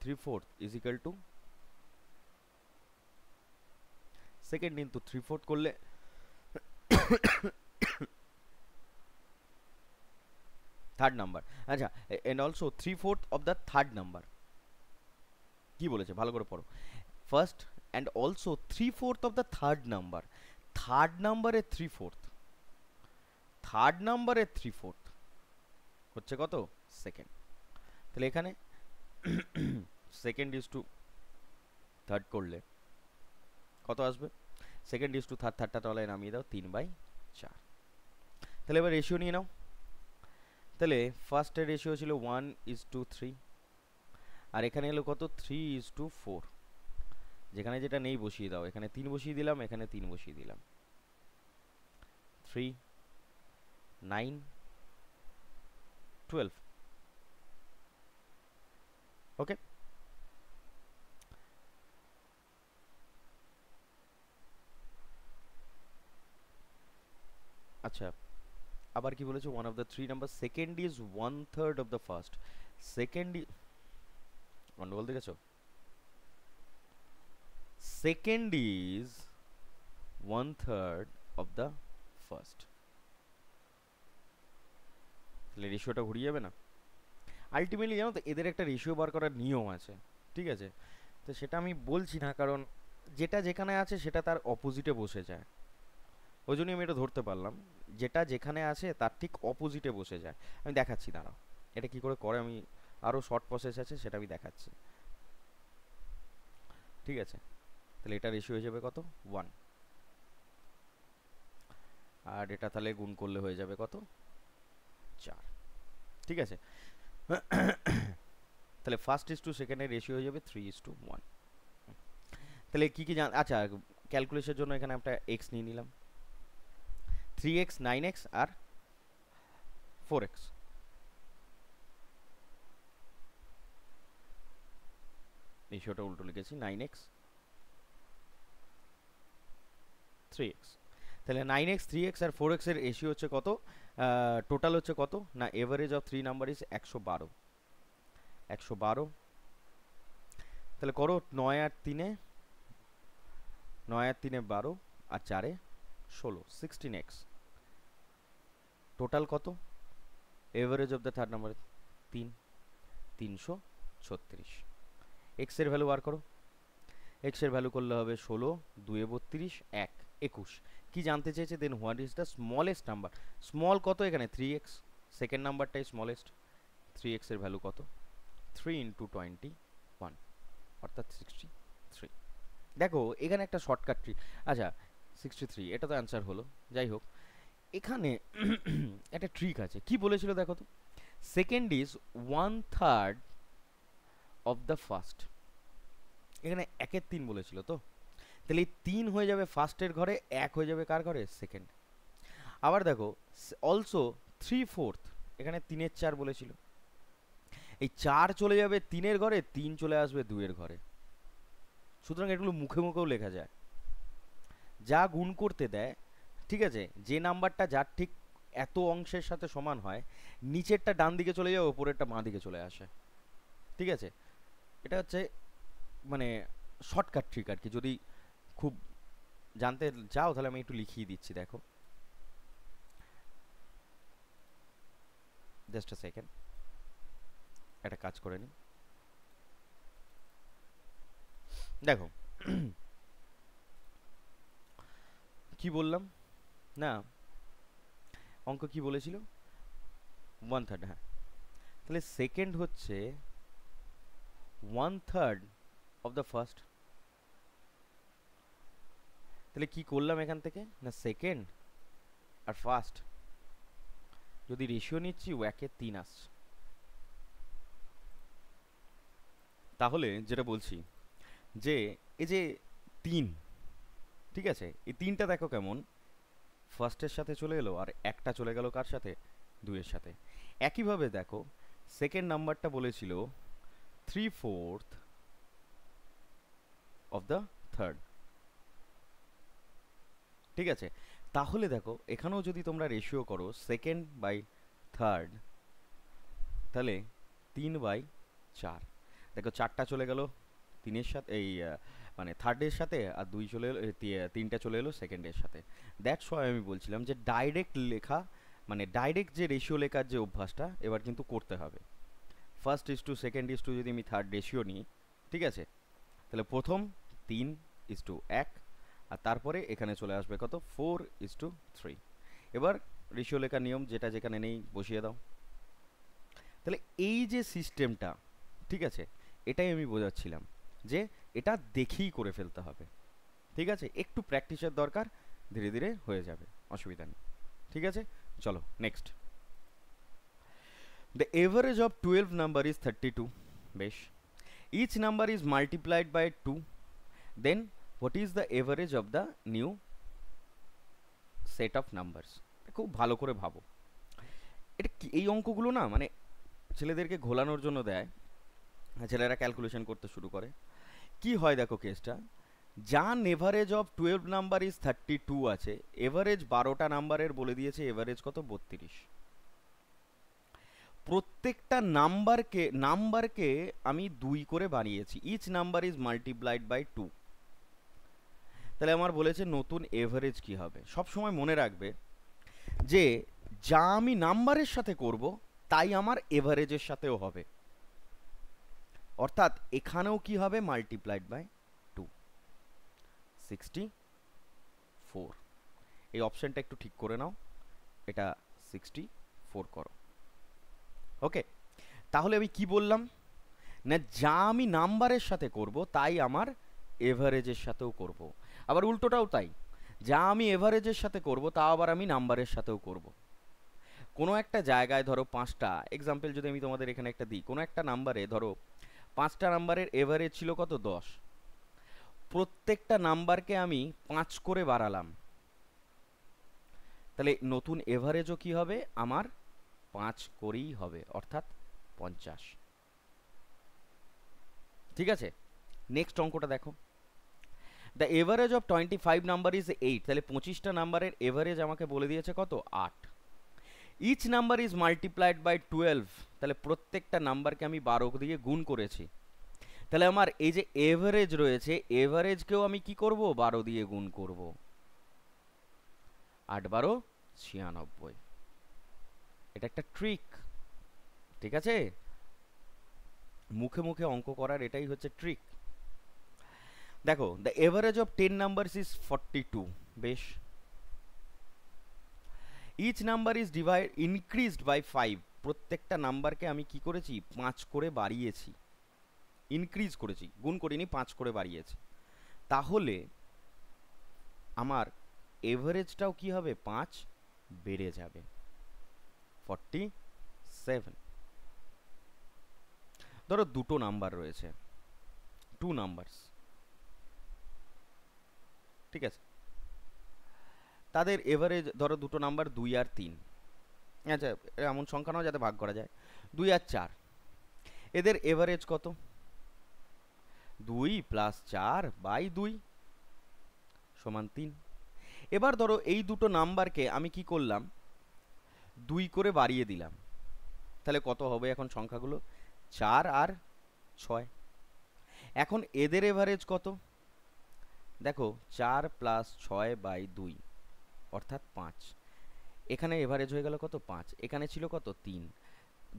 3/4 is equal to, second into 3/4 করলে থার্ড নাম্বার। আচ্ছা, and also 3/4 of the third number. কি বলেছে ভালো করে পড়ো। First and also 3/4 of the third number. Third নাম্বারের 3/4, থার্ড নাম্বারের 3/4 হচ্ছে কত? সেকেন্ড। তাহলে এখানে সেকেন্ড ইজ টু থার্ড করলে কত আসবে? সেকেন্ড ইজ টু থার্ড, থার্ডটা তলায় নামিয়ে দাও, 3/4। তাহলে এবার রেশিও নিয়ে নাও। তাহলে ফার্স্টের রেশিও ছিল 1:3, আর এখানে এলো কত? 3:4। যেখানে যেটা নেই বসিয়ে দাও, এখানে 3 বসিয়ে দিলাম, এখানে 3 বসিয়ে দিলাম। 3, 9, 12। ওকে, আচ্ছা আবার কি বলেছে? One of the three number second is 1/3 of the first. Second, গন্ডগোল দেখেছো? Second is 1/3 of the first. তাহলে রেশিওটা ঘুরিয়ে যাবে না? আলটিমেটলি জানো তো এদের একটা রেশিও বার করার নিয়ম আছে, ঠিক আছে? তো সেটা আমি বলছি না, কারণ যেটা যেখানে আছে সেটা তার অপোজিটে বসে যায়, ওই জন্যই আমি এটা ধরতে পারলাম। যেটা যেখানে আছে তার ঠিক অপোজিটে বসে যায়। আমি দেখাচ্ছি, দাঁড়াও এটা কি করে করে, আমি আরও শর্ট প্রসেস আছে সেটা আমি দেখাচ্ছি। ঠিক আছে, তাহলে এটা রেশিও হয়ে যাবে কত? 1। আর এটা তাহলে গুণ করলে হয়ে যাবে কত? 4। ঠিক আছে, তাহলে ফার্স্ট ইজ টু সেকেন্ডের রেশিও হয়ে যাবে 3:1। তাহলে কি কি আচ্ছা ক্যালকুলেশনের জন্য এখানে একটা এক্স নিয়ে নিলাম, 3x, 9x আর 4x। রেশিওটা উল্টো লিখেছি, 9x, 3x। তাহলে 9x, 3x আর 4x এর রেশিও হচ্ছে কত? টোটাল হচ্ছে কত? না average of three number is 112। 112, তাহলে করো 9 আর 3-এ 9 আর 3-এ 12, আর 4-এ 16, 16x। টোটাল কত? Average of the third number 3, 336। X এর ভ্যালু বার করো। এক্স এর ভ্যালু করলে হবে 16, 2 এ 32, 1 21। কি জানতে চেয়েছে? Then what is the smallest number? Small কত এখানে? 3x। Second নাম্বারটাই smallest. 3x এর ভ্যালু কত? 3 ইন্টু 21, অর্থাৎ 63। দেখো এখানে একটা শর্টকাট ট্রিক। আচ্ছা 63, এটা তো অ্যান্সার হলো। যাই হোক, এখানে একটা ট্রিক আছে। কি বলেছিল দেখো তো? Second is 1/3 of the first. এখানে 1/3 বলেছিল তো, তাহলে এই 3 হয়ে যাবে ফার্স্টের ঘরে, 1 হয়ে যাবে কার ঘরে? সেকেন্ড। আবার দেখো অলসো 3/4, এখানে 3/4 বলেছিল। এই 4 চলে যাবে 3-এর ঘরে, 3 চলে আসবে 2-এর ঘরে। সুতরাং এগুলো মুখে মুখেও লেখা যায়, যা গুণ করতে দেয়। ঠিক আছে, যে নাম্বারটা যার ঠিক এত অংশের সাথে সমান হয়, নিচেরটা ডান দিকে চলে যায়, ওপরেরটা বাঁ দিকে চলে আসে। ঠিক আছে, এটা হচ্ছে মানে শর্টকাট ট্রিক আর কি। যদি খুব জানতে চাও তাহলে আমি একটু লিখিয়ে দিচ্ছি। দেখো জাস্ট আ সেকেন্ড, একটা কাজ করে নিই। দেখো কি বললাম না, অঙ্ক কি বলেছিল? 1/3। হ্যাঁ, তাহলে সেকেন্ড হচ্ছে 1/3 অফ দ্য ফার্স্ট। তাহলে কি করলাম এখান থেকে? না সেকেন্ড আর ফার্স্ট যদি রেশিও নিচ্ছি, 1/3 আসছে। তাহলে যেটা বলছি যে এই যে 3, ঠিক আছে, এই 3টা দেখো কেমন ফার্স্টের সাথে চলে এলো, আর একটা চলে গেল কার সাথে? 2-এর সাথে। একইভাবে দেখো সেকেন্ড নাম্বারটা বলেছিল 3/4 অফ দ্য থার্ড। ঠিক আছে, তাহলে দেখো এখানেও যদি তোমরা রেশিও করো সেকেন্ড বাই থার্ড, তাহলে 3/4। দেখো 4টা চলে গেল 3-এর সাথে, এই মানে থার্ডের সাথে, আর 2 চলে এলো, 3টা চলে এলো সেকেন্ডের সাথে। দ্যাটস ওয়াই আমি বলছিলাম যে ডাইরেক্ট লেখা, মানে ডাইরেক্ট যে রেশিও লেখার যে অভ্যাসটা এবার কিন্তু করতে হবে। First is two second is two যদি আমি থার্ড রেশিও নিই, ঠিক আছে, তাহলে প্রথম 3:1, আর তারপরে এখানে চলে আসবে কত? 4:3। এবার রেশিও লেখার নিয়ম যেটা যেখানে নেই বসিয়ে দাও। তাহলে এই যে সিস্টেমটা, ঠিক আছে, এটাই আমি বোঝাচ্ছিলাম যে এটা দেখেই করে ফেলতে হবে। ঠিক আছে, একটু প্র্যাকটিসের দরকার, ধীরে ধীরে হয়ে যাবে, অসুবিধা নেই। ঠিক আছে, চলো next. The average of 12 number is 32। বেশ, each number is multiplied by 2, then what is the average of the new set of numbers? খুব ভালো করে ভাবো। এটা কি, এই অঙ্কগুলো না মানে ছেলেদেরকে ঘোলানোর জন্য দেয়, ছেলেরা ক্যালকুলেশন করতে শুরু করে। কি হয় দেখো কেসটা, যান এভারেজ অফ 12 নাম্বার ইজ 32 আছে, এভারেজ 12টা নাম্বারের বলে দিয়েছে এভারেজ কত? 32। প্রত্যেকটা নাম্বারকে আমি 2 করে বানিয়েছি, each number is multiplied by 2। তাহলে আমার বলেছে নতুন এভারেজ কি হবে? সব সময় মনে রাখবে যে যা আমি নাম্বারের সাথে করব তাই আমার এভারেজের সাথেও হবে। অর্থাৎ এখানেও কি হবে? Multiplied by 2, 64। এই অপশনটা একটু ঠিক করে নাও, এটা 64 করো। ওকে, তাহলে আমি কি বললাম না, যা আমি নাম্বারের সাথে করব তাই আমার এভারেজের সাথেও করব। আবার উল্টোটাও তাই, যা আমি এভারেজের সাথে করব তা আবার আমি নাম্বারের সাথেও করব। কোনো একটা জায়গায় ধরো 5টা এক্সাম্পল যদি আমি তোমাদের এখানে একটা দিই, কোনো একটা নাম্বারে ধরো 5টা নাম্বারের এভারেজ ছিল কত? 10। প্রত্যেকটা নাম্বারকে আমি 5 করে বাড়ালাম, তাহলে নতুন এভারেজও কি হবে? আমার 5 করেই হবে, অর্থাৎ 50। ঠিক আছে, নেক্সট অঙ্কটা দেখো। The average of 25 number is 8। তাহলে 25টা নাম্বারের এভারেজ আমাকে বলে দিয়েছে কত? 8। Each number is multiplied by 12। তাহলে প্রত্যেকটা নাম্বারকে আমি 12 দিয়ে গুণ করেছি। তাহলে আমার এই যে এভারেজ রয়েছে, এভারেজকেও আমি কি করব? 12 দিয়ে গুণ করব। 8 12 96। এটা একটা ট্রিক, ঠিক আছে? মুখে মুখে অঙ্ক করার এটাই হচ্ছে ট্রিক। দেখো, the average of 10 numbers is 42। বেশ, each number is increased by 5। প্রত্যেকটা নাম্বারকে আমি কি করেছি? 5 করে বাড়িয়েছি, ইনক্রিজ করেছি, গুণ করিনি, 5 করে বাড়িয়েছি। তাহলে আমার এভারেজটাও কি হবে? 5 বেড়ে যাবে, 47। ধরো দুটো নাম্বার রয়েছে, 2 নাম্বারস, ঠিক আছে? তাদের এভারেজ ধরো দুটো নাম্বার 2 আর 3। আচ্ছা, এমন সংখ্যা নাও যাতে ভাগ করা যায়। 2 আর 4, এদের এভারেজ কত? 2 প্লাস 4 বাই 2 সমান 3। এবার ধরো এই দুটো নাম্বারকে আমি কি করলাম? 2 করে বাড়িয়ে দিলাম। তাহলে কত হবে এখন সংখ্যাগুলো? 4 আর 6। এখন এদের এভারেজ কত? দেখো, 4 প্লাস 6 বাই 2 অর্থাৎ 5। এখানে এভারেজ হয়ে গেল কত? 5। এখানে ছিল কত? 3।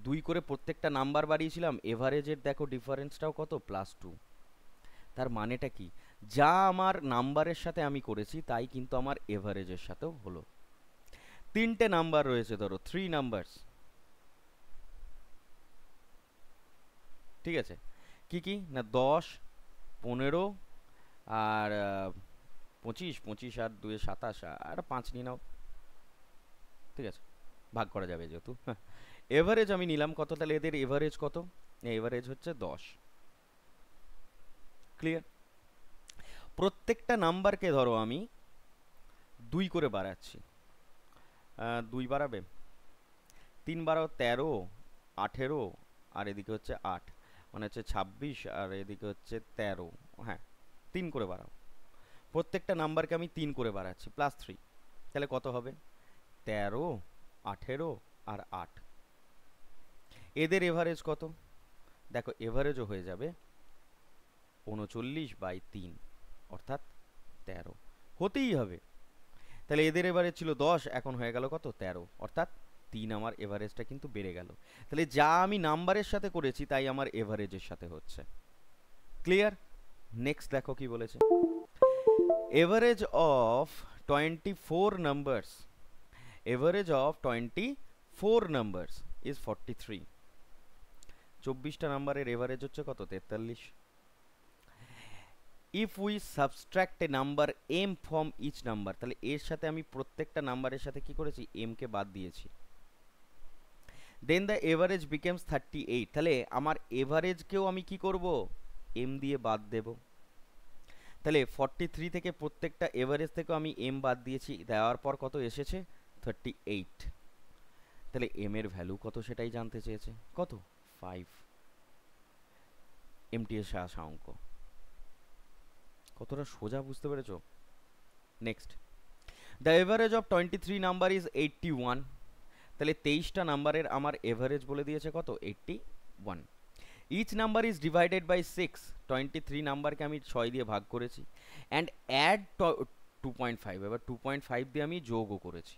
2 করে প্রত্যেকটা নাম্বার বাড়িয়েছিলাম, এভারেজের দেখো ডিফারেন্সটাও কত? +2। তার মানেটা কি? যা আমার নাম্বারের সাথে আমি করেছি তাই কিন্তু আমার এভারেজের সাথেও হলো। 3টে নাম্বার রয়েছে, ধরো 3 নাম্বারস, ঠিক আছে? কি কি না, 10, 15 আর 25, 25 আর 2 27, আর 5 নিয়ে নাও, ঠিক আছে? ভাগ করা যাবে যেহেতু। এভারেজ আমি নিলাম কত? তাহলে এদের এভারেজ কত? এভারেজ হচ্ছে 10। ক্লিয়ার? প্রত্যেকটা নাম্বারকে ধরো আমি 2 করে বাড়াচ্ছি। 2 বাড়াবে, 3 বাড়াও 13, 18, আর এদিকে হচ্ছে 8, মানে হচ্ছে 26, আর এদিকে হচ্ছে 13। হ্যাঁ, 3 করে বাড়াও। প্রত্যেকটা নাম্বারকে আমি 3 করে বাড়াচ্ছি, +3। তাহলে কত হবে? 13, 18 আর 8। এদের এভারেজ কত? দেখো, এভারেজও হয়ে যাবে 39/3 অর্থাৎ 13। হতেই হবে। তাহলে এদের এভারেজ ছিল 10, এখন হয়ে গেল কত? 13, অর্থাৎ 3। আমার এভারেজটা কিন্তু বেড়ে গেল। তাহলে যা আমি নাম্বারের সাথে করেছি তাই আমার এভারেজের সাথে হচ্ছে। ক্লিয়ার? নেক্সট দেখো কি বলেছে। Average of 24 numbers, average of 24 numbers is 43। 24টা নাম্বারের এভারেজ হচ্ছে কত? 43। If we subtract a number M from each number, তাহলে এর সাথে আমি প্রত্যেকটা নাম্বারের সাথে কি করেছি? এম কে বাদ দিয়েছি। দেন দ্য এভারেজ বিকেমস 38। তাহলে আমার এভারেজকেও আমি কি করব? এম দিয়ে বাদ দেব। তাহলে 43 থেকে প্রত্যেকটা এভারেজ থেকেও আমি এম বাদ দিয়েছি, দেওয়ার পর কত এসেছে? 38। তাহলে এম এর ভ্যালু কত সেটাই জানতে চেয়েছে। কত? 5। এমটি এসে আসা অঙ্ক। কতটা সোজা, বুঝতে পেরেছো? Next, the average of 23 number is 81। তাহলে 23টা নাম্বারের আমার এভারেজ বলে দিয়েছে কত? 81। Each number is divided by 6। 23 নাম্বারকে আমি 6 দিয়ে ভাগ করেছি, অ্যান্ড অ্যাড 2.5। এবার 2.5 দিয়ে আমি যোগও করেছি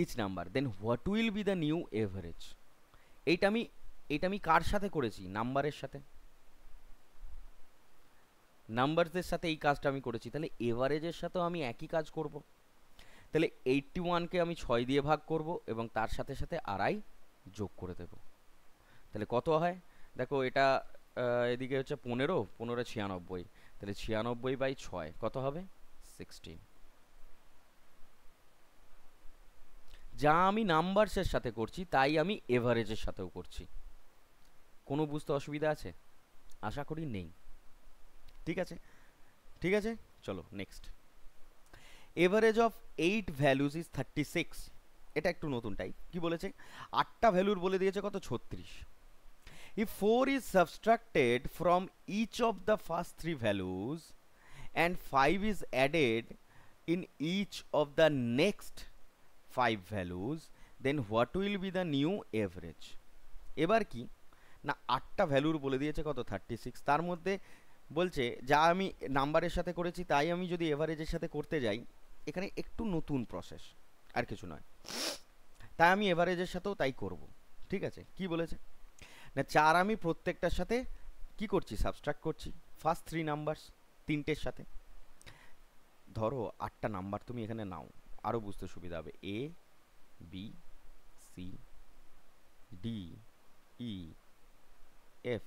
each number. Then what will be the new average? এইটা আমি কার সাথে করেছি? নাম্বারের সাথে, নাম্বারসদের সাথে এই কাজটা আমি করেছি। তাহলে এভারেজের সাথেও আমি একই কাজ করব। তাহলে 81কে আমি 6 দিয়ে ভাগ করব এবং তার সাথে সাথে আড়াই যোগ করে দেব। তাহলে কত হয়? দেখো, এটা এদিকে হচ্ছে 15, 15 96। তাহলে 96/6 কত হবে? 16। যা আমি নাম্বারসের সাথে করছি তাই আমি এভারেজের সাথেও করছি। কোনো বুঝতে অসুবিধা আছে? আশা করি নেই। ঠিক আছে, ঠিক আছে, চলো next. Average of 8 values is 36। এটা একটু নতুন টাইপ। কি বলেছে? 8টা ভ্যালুর বলে দিয়েছে কত? 36। If 4 is subtracted from each of the first 3 values and 5 is added in each of the next 5 values, then what will be the new average? এবার কি না, 8টা ভ্যালুর বলে দিয়েছে কত? 36। তার মধ্যে বলছে যা আমি নাম্বারের সাথে করেছি তাই আমি যদি এভারেজের সাথে করতে যাই, এখানে একটু নতুন প্রসেস, আর কিছু নয়। তাই আমি এভারেজের সাথেও তাই করব। ঠিক আছে, কি বলেছে না, 4 আমি প্রত্যেকটার সাথে কি করছি, সাবস্ট্রাক্ট করছি ফার্স্ট 3 নাম্বারস, তিনটের সাথে। ধরো 8টা নাম্বার তুমি এখানে নাও, আরও বুঝতে সুবিধা হবে। এ, বি, সি, ডি, ই, এফ,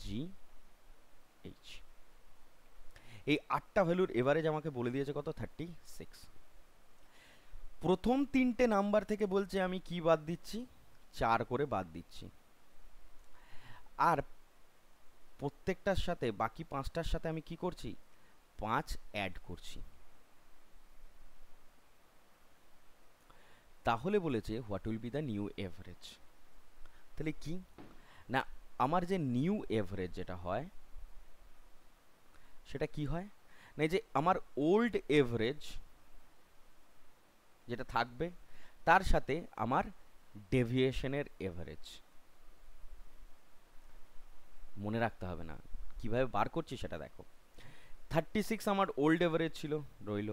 জি, এইচ। এই 8টা ভ্যালুর এভারেজ আমাকে বলে দিয়েছে কত, 36। প্রথম 3টে নাম্বার থেকে বলছে আমি কি বাদ দিচ্ছি, 4 করে বাদ দিচ্ছি। আর প্রত্যেকটার সাথে, বাকি 5টার সাথে আমি কি করছি, 5 অ্যাড করছি। তাহলে বলেছে what will be the new average. তাহলে কি না, আমার যে নিউ এভারেজ যেটা হয় সেটা কি হয় না, যে আমার ওল্ড এভারেজ যেটা থাকবে তার সাথে আমার ডেভিয়েশনের এভারেজ। মনে রাখতে হবে না, কিভাবে বার করছি সেটা দেখো। 36 আমার ওল্ড এভারেজ ছিল, রইল।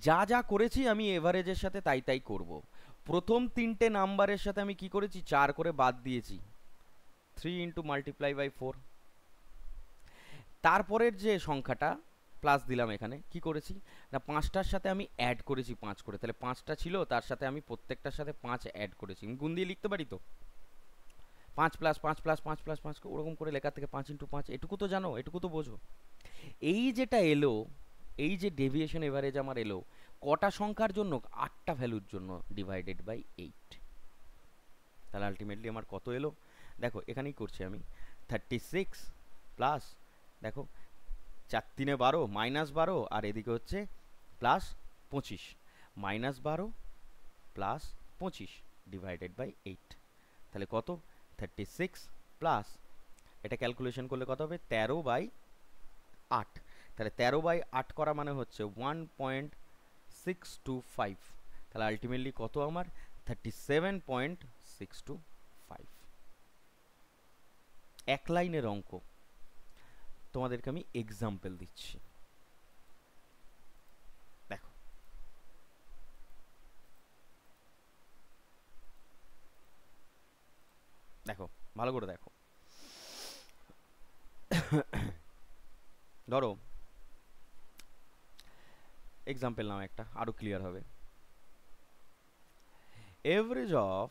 যা যা করেছি আমি এভারেজের সাথে তাই তাই করব। প্রথম 3টে নাম্বারের সাথে আমি কি করেছি, 4 করে বাদ দিয়েছি, 3 ইন্টু মাল্টিপ্লাই বাই 4। তারপরের যে সংখ্যাটা প্লাস দিলাম, এখানে কি করেছি না, 5টার সাথে আমি অ্যাড করেছি 5 করে। তাহলে 5টা ছিল, তার সাথে আমি প্রত্যেকটার সাথে 5 অ্যাড করেছি। আমি গুণ দিয়ে লিখতে পারি তো, 5 প্লাস 5 প্লাস 5 প্লাস 5, ওরকম করে লেখা থেকে 5 ইন্টু 5, এটুকু তো জানো, এটুকু তো বোঝো। এই যেটা এলো, এই যে ডেভিয়েশন এভারেজ আমার এলো, কটা সংখ্যার জন্য, 8টা ভ্যালুর জন্য, ডিভাইডেড বাই 8। তাহলে আলটিমেটলি আমার কত এলো, দেখো এখানেই করছি আমি, 36 প্লাস, দেখো 4 3 12 মাইনাস 12, আর এদিকে হচ্ছে plus 25, minus 12 plus 25 divided by 8। তাহলে কত, 36 প্লাস, এটা ক্যালকুলেশন করলে কত হবে, 13/8। তাহলে 13/8 করা মানে হচ্ছে 1.625। তাহলে আলটিমেটলি কত আমার, 37.625। এক লাইনের অঙ্ক, তোমাদেরকে আমি এক্সাম্পল দিচ্ছি, দেখো। দেখো ভালো করে দেখো। ধরো এক্সাম্পল নাও একটা, আরো ক্লিয়ার হবে। Average of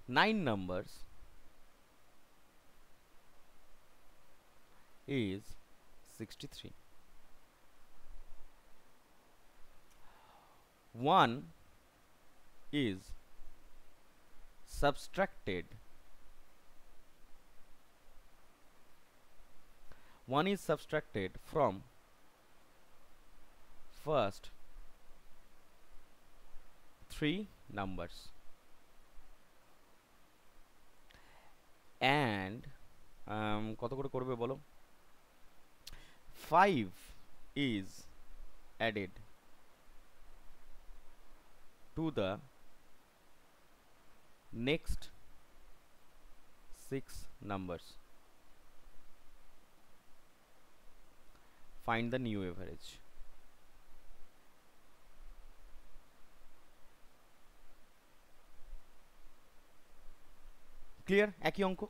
9 numbers is 63. 1 is subtracted. 1 is subtracted from first 3 numbers, and কত করে করবে বলো, 5 is added to the next 6 numbers. Find the new average. Clear? একই অঙ্ক,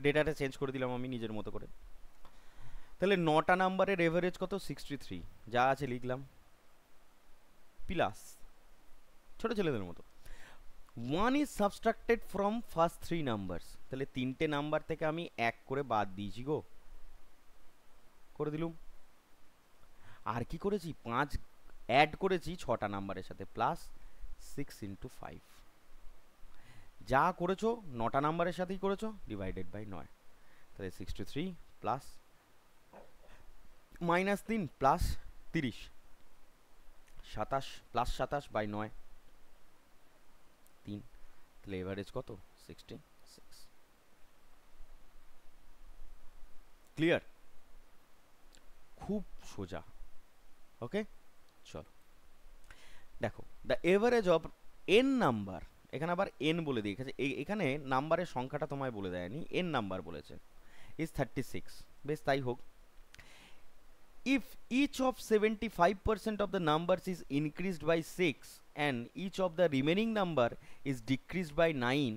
ডেটাটা চেঞ্জ করে দিলাম আমি নিজের মতো করে। তাহলে 9টা নাম্বারের এভারেজ কত, 63, যা আছে লিখলাম, প্লাস ছোট ছেলেদের মতো 1 is subtracted from first 3 numbers। তাহলে 3টে নাম্বার থেকে আমি 1 করে বাদ দিয়েছি গো, করে দিলুম। আর কি করেছি, 5 অ্যাড করেছি 6টা নাম্বারের সাথে, প্লাস 6 ইন্টু 5। যা করেছো 9টা নাম্বারের সাথেই করেছো, ডিভাইডেড বাই 9। তাহলে 63 plus minus 3 plus 30, 27 plus 27 by 9, 3। তাহলে এভারেজ কত, 66। ক্লিয়ার? খুব সোজা। ওকে, চলো দেখো, the average of N number, এখানে আবার এন বলে দিয়ে এখানে নাম্বারের সংখ্যাটা তোমায় বলে দেয়নি, এন নাম্বার বলেছে, ইজ 36। বেশ, তাই হোক। if each of 75% of the numbers is increased by 6 and each of the remaining number is decreased by 9,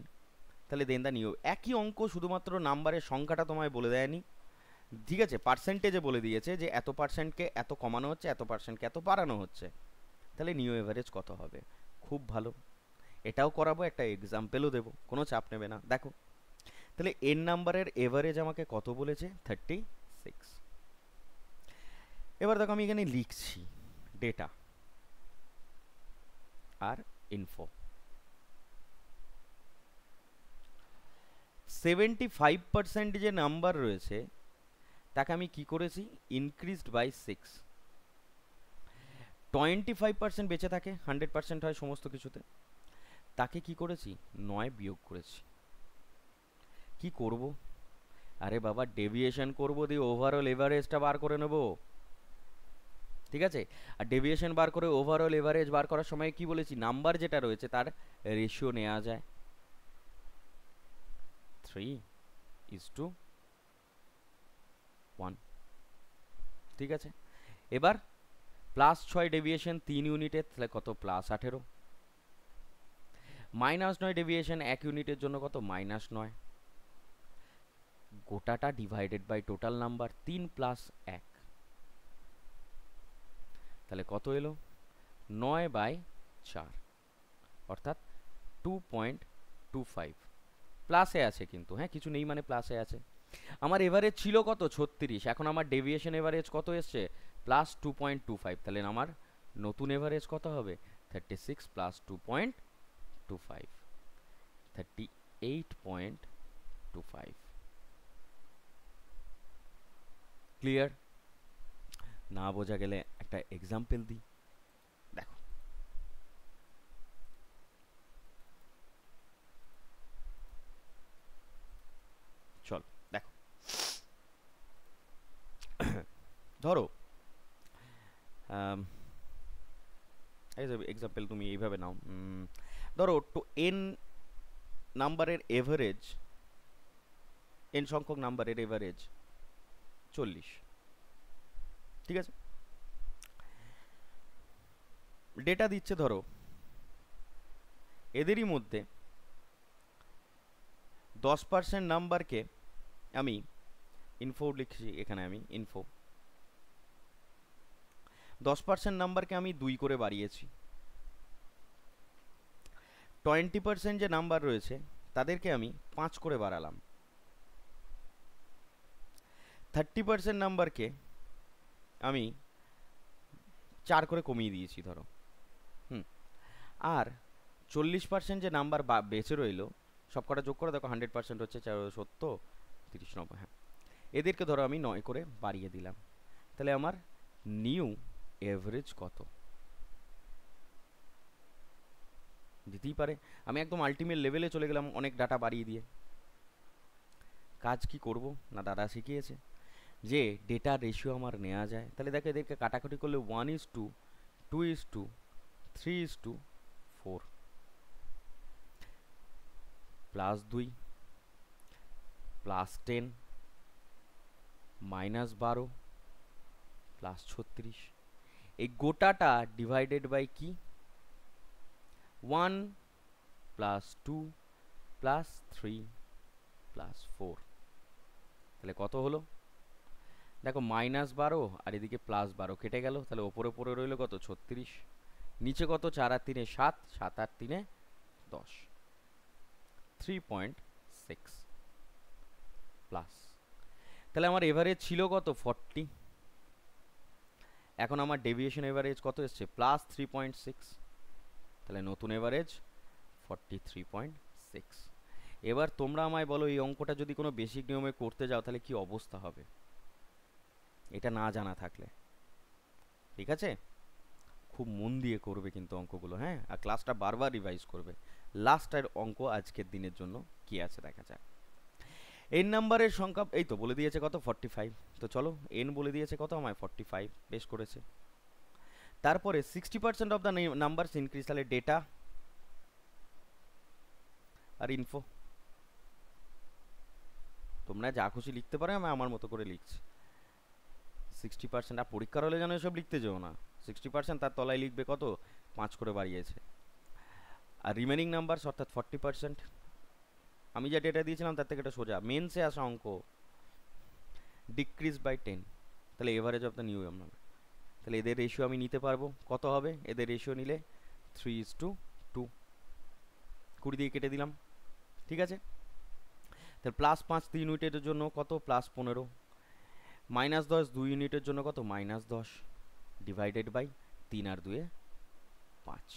তাহলে দেন দা নিউ। একই অঙ্ক, শুধুমাত্র নাম্বারের সংখ্যাটা তোমায় বলে দেয়নি, ঠিক আছে, পার্সেন্টেজে বলে দিয়েছে যে এত পার্সেন্টকে এত কমানো হচ্ছে, এত পার্সেন্টকে এত বাড়ানো হচ্ছে, তাহলে নিউ এভারেজ কত হবে। খুব ভালো, এটাও করাবো, একটা এক্সাম্পলও দেবো, কোনো চাপ নেবে না। দেখো তাহলে এন নাম্বারের এভারেজ আমাকে কত বলেছে, 36। এবার দেখো আমি এখানে লিখছি ডেটা আর ইনফো। 75% যে নাম্বার রয়েছে তাকে আমি কি করেছি, ইনক্রিজড বাই 6। 25% বেঁচে থাকে, 100% হয় সমস্ত কিছুতে, তাকে কি করেছি, 9 বিয়োগ করেছি। কি করব, আরে বাবা ডেভিয়েশন করব, দিয়ে ওভারঅল এভারেজটা বার করে নেব, ঠিক আছে। আর ডেভিয়েশন বার করে ওভারঅল এভারেজ বার করার সময় কি বলেছি, নাম্বার যেটা রয়েছে তার রেশিও নেওয়া যায়, 3:1, ঠিক আছে। এবার +6 ডেভিয়েশন 3 ইউনিটের, তাহলে কত, +18। -9 ডেভিয়েশন 1 ইউনিটের জন্য কত, -9। গোটাটা ডিভাইডেড বাই টোটাল নাম্বার, 3 + 1, তাহলে কত এলো, 9/4, অর্থাৎ 2.25। প্লাসে আছে কিন্তু, হ্যাঁ কিছু নেই মানে প্লাসে আছে। আমার এভারেজ ছিল কত, 36, এখন আমার ডেভিয়েশন এভারেজ কত এসছে, +2.25, তাহলে আমার নতুন এভারেজ কত হবে, 36 + 2.25, 38.25। ক্লিয়ার? না বোঝা গেলে একটা এক্সাম্পল দিই, দেখো। চল দেখো, ধরো এক্সাম্পল তুমি এইভাবে নাও, ধরো এন নাম্বারের এভারেজ, এন সংখ্যক নাম্বারের এভারেজ 40, ঠিক আছে। ডেটা দিচ্ছে ধরো এদেরই মধ্যে 10% নাম্বারকে আমি ইনফো লিখছি, এখানে আমি ইনফো 10% নাম্বারকে আমি 2 করে বাড়িয়েছি। 20% যে নাম্বার রয়েছে তাদেরকে আমি 5 করে বাড়ালাম। 30% নাম্বারকে আমি 4 করে কমিয়ে দিয়েছি ধরো, আর 40% যে নাম্বার বেঁচে রইলো, সব কটা যোগ করে দেখো 100% হচ্ছে 70, 30, 90, হ্যাঁ, এদেরকে ধরো আমি 9 করে বাড়িয়ে দিলাম। তাহলে আমার নিউ এভারেজ কত দিতেই পারে। আমি একদম আলটিমেট লেভেলে চলে গেলাম অনেক ডাটা বাড়িয়ে দিয়ে। কাজ কি করব না, দাদা শিখিয়েছে যে ডেটা রেশিও আমার নেওয়া যায়। তাহলে দেখো এদেরকে কাটাকুটি করলে 1:2, 2:2, 3:4, +2, +10, -12, +36। এই গোটাটা ডিভাইডেড বাই কি, 1 +2 +3 +4, তাহলে কত হলো, দেখো -12 আর এদিকে +12 কেটে গেল, তাহলে ওপরে পড়ে রইল কত, 36, নিচে কত, 4 আর 3 7, 7 আর 3 10, 3.6 প্লাস। তাহলে আমার এভারেজ ছিল কত, 40, এখন আমার ডেভিয়েশন এভারেজ কত এসছে, +3.6, তাহলে নতুন এভারেজ 43.6। এবার তোমরা আমায় বলো এই অঙ্কটা যদি কোনো বেসিক নিয়মে করতে যাও তাহলে কি অবস্থা হবে, এটা না জানা থাকলে, ঠিক আছে। খুব মন দিয়ে করবে কিন্তু অঙ্কগুলো, হ্যাঁ, আর ক্লাসটা বারবার রিভাইজ করবে। লাস্টের অঙ্ক আজকের দিনের জন্য কি আছে দেখা যাক। এন নাম্বারের সংখ্যা এই তো বলে দিয়েছে কত, 45, তো চলো এন বলে দিয়েছে কত আমায়, 45, বেশ করেছে। তারপরে 60% অফ দ্য নাম্বারস ইনক্রিজ, তাহলে ডেটা আর ইনফো তোমরা যা খুশি লিখতে পারো, আমি আমার মতো করে লিখছি। 60%, আর পরীক্ষার হলে যেন এসব লিখতে যেও না। 60% তার তলায় লিখবে কত, 5 করে বাড়িয়েছে। আর রিমেনিং নাম্বারস অর্থাৎ 40%, আমি যা ডেটা দিয়েছিলাম তার থেকে এটা সোজা মেন্সে আসা অঙ্ক, ডিক্রিজ বাই 10, তাহলে average of the new number. তাহলে এদের রেশিও আমি নিতে পারবো, কত হবে এদের রেশিও নিলে 3:2, 20 দিয়ে কেটে দিলাম, ঠিক আছে। তাহলে +5 3 ইউনিটের জন্য কত, +15, -10 2 ইউনিটের জন্য কত, -10, ডিভাইডেড বাই 3 আর 2 5,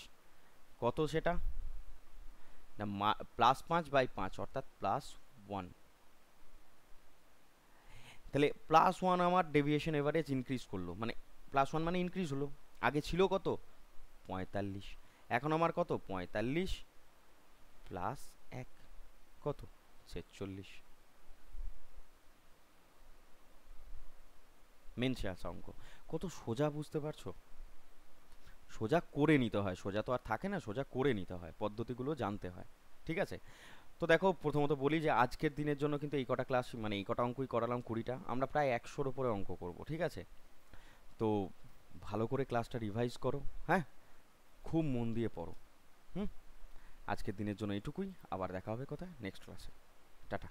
কত সেটা না, +5/5 অর্থাৎ +1। তাহলে +1 আমার ডেভিয়েশন এভারেজ ইনক্রিজ করলো, মানে +1 মানে ইনক্রিজ হলো। আগে ছিল কত, 45, এখন আমার কত, 45 +1 কত, 46। মেনসে আসা অঙ্ক কত সোজা, বুঝতে পারছো? সোজা করে নিতে হয়, সোজা তো আর থাকে না, সোজা করে নিতে হয়, পদ্ধতিগুলো জানতে হয়, ঠিক আছে। তো দেখো, প্রথমত বলি যে আজকের দিনের জন্য কিন্তু এই কটা ক্লাস, মানে এই কটা অঙ্কই করালাম, 20টা, আমরা প্রায় 100-র উপরে অঙ্ক করব, ঠিক আছে। তো ভালো করে ক্লাসটা রিভাইজ করো, হ্যাঁ, খুব মন দিয়ে পড়ো। হুম, আজকের দিনের জন্য এইটুকুই, আবার দেখা হবে কোথায়, নেক্সট ক্লাসে। টাটা।